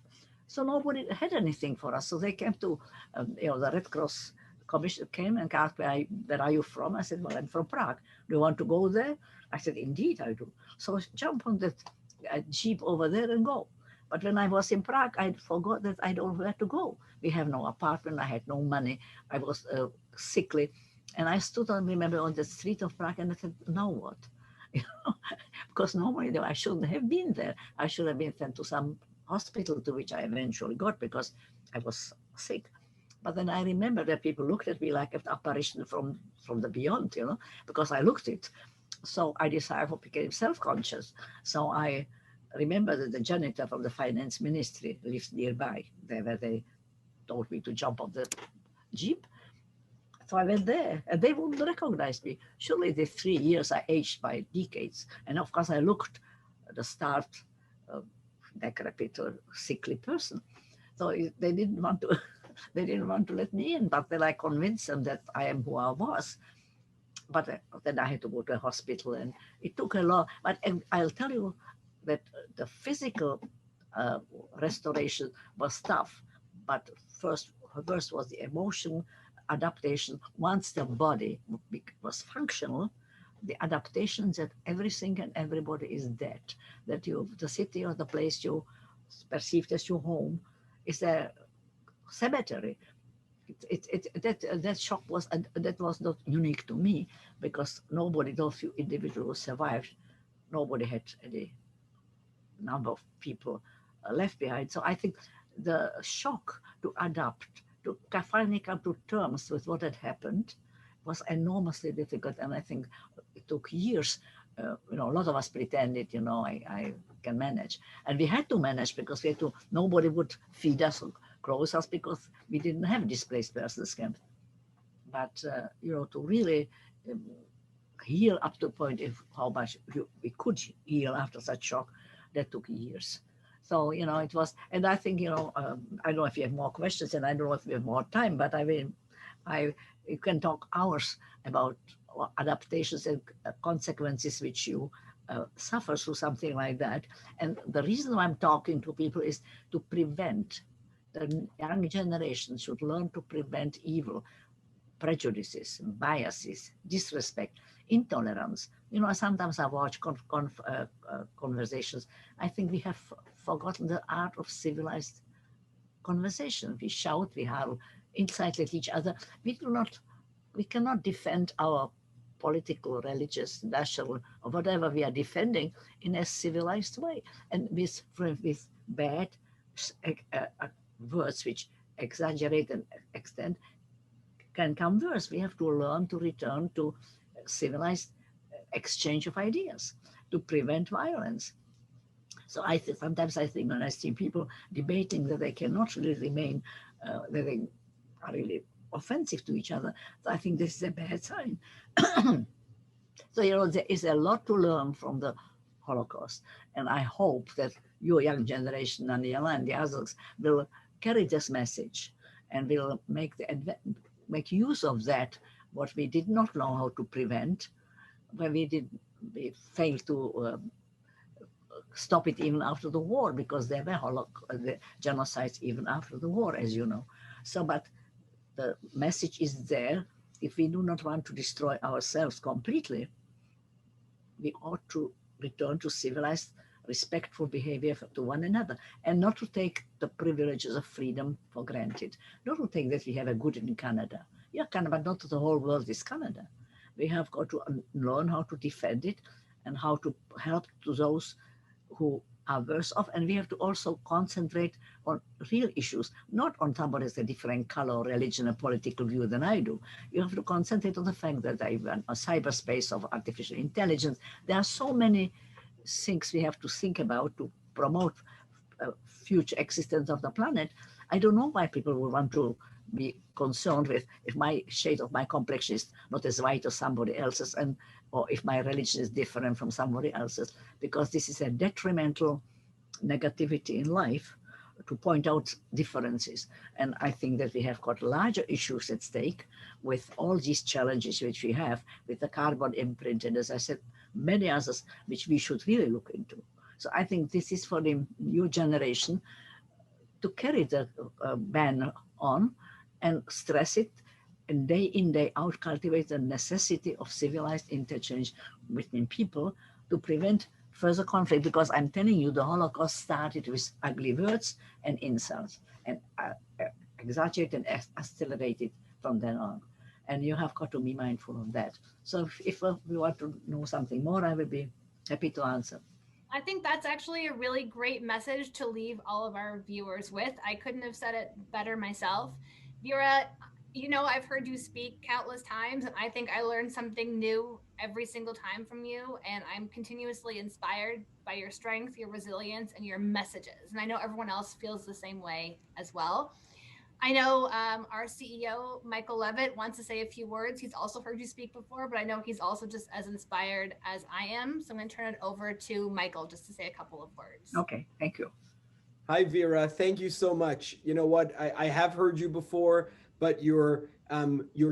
So nobody had anything for us. So they came to, the Red Cross Commission came and asked, where are you from? I said, well, I'm from Prague. Do you want to go there? I said, indeed, I do. So jump on the jeep over there and go. But when I was in Prague, I forgot that I don't know where to go. We have no apartment. I had no money. I was sickly. And I stood remember, on the street of Prague, and I said, now what? Because normally I shouldn't have been there. I should have been sent to some hospital, to which I eventually got because I was sick. But then I remember that people looked at me like an apparition from the beyond, because I looked it. So I decided, I became self-conscious. So I remember that the janitor from the finance ministry lived nearby, there where they told me to jump off the jeep. So I went there, and they wouldn't recognize me. Surely the 3 years I aged by decades. And of course I looked at the start, decrepit or sickly person. So they didn't want to let me in, but then I convinced them that I am who I was. but then I had to go to a hospital, and it took a lot. But I'll tell you that the physical restoration was tough, but first was the emotion adaptation. Once the body was functional, the adaptations that everything and everybody is dead, that the city or the place you perceived as your home is a cemetery. That shock was, and that was not unique to me, because nobody, those few individuals survived. Nobody had any number of people left behind. So I think the shock to adapt, to finally come to terms with what had happened, was enormously difficult. And I think it took years. A lot of us pretended, I can manage. And we had to manage, because we had to, nobody would feed us or clothe us, because we didn't have displaced persons camp. But, to really heal up to the point of how much we could heal after such shock, that took years. So, it was, and I think, I don't know if you have more questions, and I don't know if we have more time, but I mean, you can talk hours about adaptations and consequences which you suffer through something like that. And the reason why I'm talking to people is to prevent, the young generation should learn to prevent evil, prejudices, biases, disrespect, intolerance. Sometimes I watch conversations. I think we have forgotten the art of civilized conversation. We shout, we howl, insult at each other. We cannot defend our political, religious, national, or whatever we are defending in a civilized way. And with bad words which exaggerate and extend, can come worse. We have to learn to return to civilized exchange of ideas to prevent violence. So sometimes I think when I see people debating that they cannot really remain, that they are really offensive to each other, so I think this is a bad sign. So, there is a lot to learn from the Holocaust. And I hope that your young generation, Daniela, and the others will carry this message and will make use of that, what we did not know how to prevent, when we failed to stop it even after the war, because there were the genocides even after the war, as you know. So, but the message is there. If we do not want to destroy ourselves completely, we ought to return to civilized, respectful behavior to one another, and not to take the privileges of freedom for granted. Not to think that we have a good in Canada. Yeah, Canada, but not the whole world is Canada. We have got to learn how to defend it and how to help to those who are worse off. And we have to also concentrate on real issues, not on somebody with a different color or religion or political view than I do. You have to concentrate on the fact that even a cyberspace of artificial intelligence, there are so many things we have to think about to promote future existence of the planet. I don't know why people would want to be concerned with if my shade of my complexion is not as white as somebody else's, or if my religion is different from somebody else's, because this is a detrimental negativity in life to point out differences. And I think that we have got larger issues at stake with all these challenges which we have with the carbon imprint, and as I said, many others which we should really look into. So I think this is for the new generation to carry the ban on and stress it, and day in, day out, cultivate the necessity of civilized interchange between people to prevent further conflict. Because I'm telling you, the Holocaust started with ugly words and insults, and exaggerated and accelerated from then on. And you have got to be mindful of that. So if we want to know something more, I will be happy to answer. I think that's actually a really great message to leave all of our viewers with. I couldn't have said it better myself. Vera, I've heard you speak countless times, and I think I learned something new every single time from you. And I'm continuously inspired by your strength, your resilience, and your messages. And I know everyone else feels the same way as well. I know our CEO, Michael Levitt, wants to say a few words. He's also heard you speak before, but I know he's also just as inspired as I am. So I'm going to turn it over to Michael just to say a couple of words. Okay, thank you. Hi, Vera. Thank you so much. You know what? I have heard you before, but your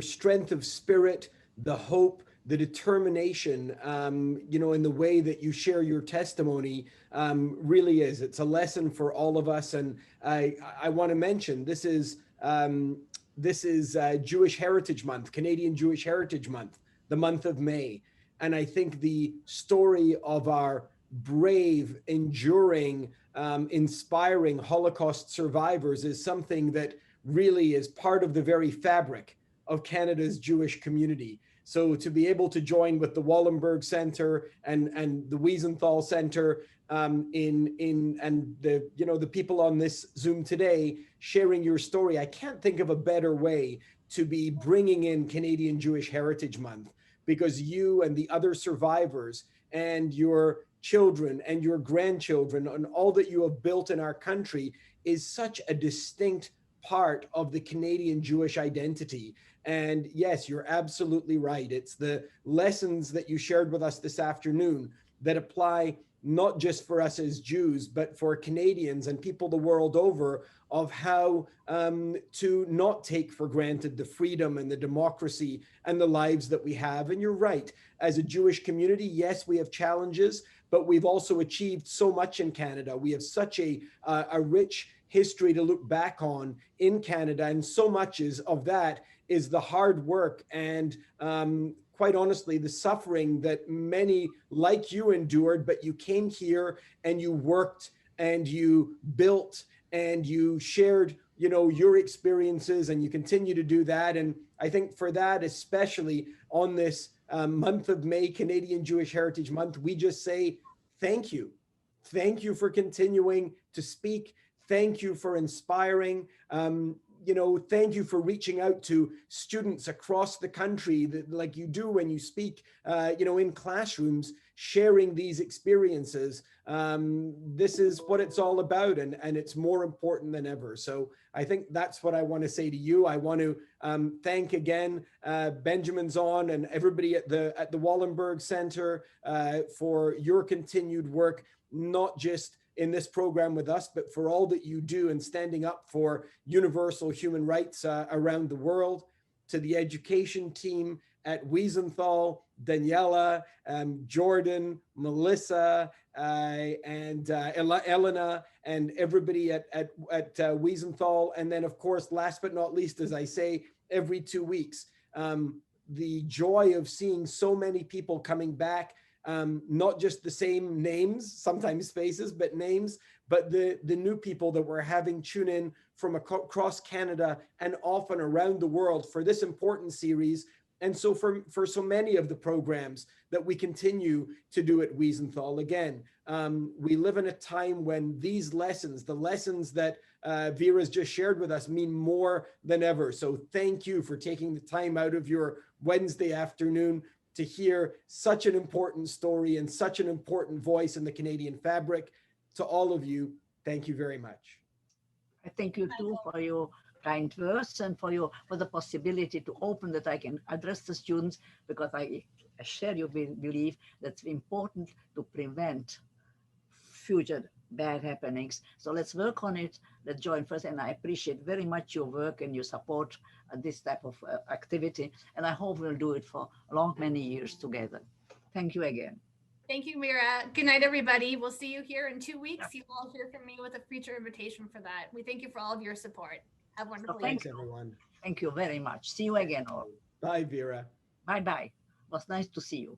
strength of spirit, the hope, the determination, in the way that you share your testimony really is. It's a lesson for all of us. And I want to mention this is Jewish Heritage Month, Canadian Jewish Heritage Month, the month of May. And I think the story of our brave, enduring, inspiring Holocaust survivors is something that really is part of the very fabric of Canada's Jewish community. So to be able to join with the Wallenberg Centre and the Wiesenthal Center and the people on this Zoom today sharing your story, I can't think of a better way to be bringing in Canadian Jewish Heritage Month, because you and the other survivors and your children and your grandchildren and all that you have built in our country is such a distinct part of the Canadian Jewish identity. And yes, you're absolutely right. It's the lessons that you shared with us this afternoon that apply not just for us as Jews, but for Canadians and people the world over, of how to not take for granted the freedom and the democracy and the lives that we have. And you're right, as a Jewish community, yes, we have challenges, but we've also achieved so much in Canada. We have such a rich history to look back on in Canada, and so much of that is the hard work and quite honestly, the suffering that many like you endured, but you came here and you worked and you built and you shared, your experiences, and you continue to do that. And I think for that, especially on this month of May, Canadian Jewish Heritage Month, we just say thank you. Thank you for continuing to speak. Thank you for inspiring. Thank you for reaching out to students across the country, like you do when you speak, in classrooms, sharing these experiences. This is what it's all about, and it's more important than ever. So I think that's what I want to say to you. I want to thank again Benjamin Zahn and everybody at the Wallenberg Centre for your continued work, not just in this program with us, but for all that you do in standing up for universal human rights around the world. To the education team at Wiesenthal, Daniela, Jordan, Melissa, and Elena, and everybody at Wiesenthal. And then, of course, last but not least, as I say, every 2 weeks, the joy of seeing so many people coming back, not just the same names, sometimes faces, but names, but the new people that we're having tune in from across Canada and often around the world for this important series. And so for so many of the programs that we continue to do at Wiesenthal, again, we live in a time when these lessons, the lessons that Vera's just shared with us, mean more than ever. So thank you for taking the time out of your Wednesday afternoon to hear such an important story and such an important voice in the Canadian fabric. To all of you, thank you very much. I thank you too for your kind words and for the possibility to open that I can address the students, because I share your belief that it's important to prevent future bad happenings. So let's work on it. Let's join first. And I appreciate very much your work and your support at this type of activity. And I hope we'll do it for many years together. Thank you again. Thank you, Vera. Good night, everybody. We'll see you here in 2 weeks. You will all hear from me with a future invitation for that. We thank you for all of your support. Have a wonderful day. Thanks, everyone. Thank you very much. See you again all. Bye, Vera. Bye-bye. It was nice to see you.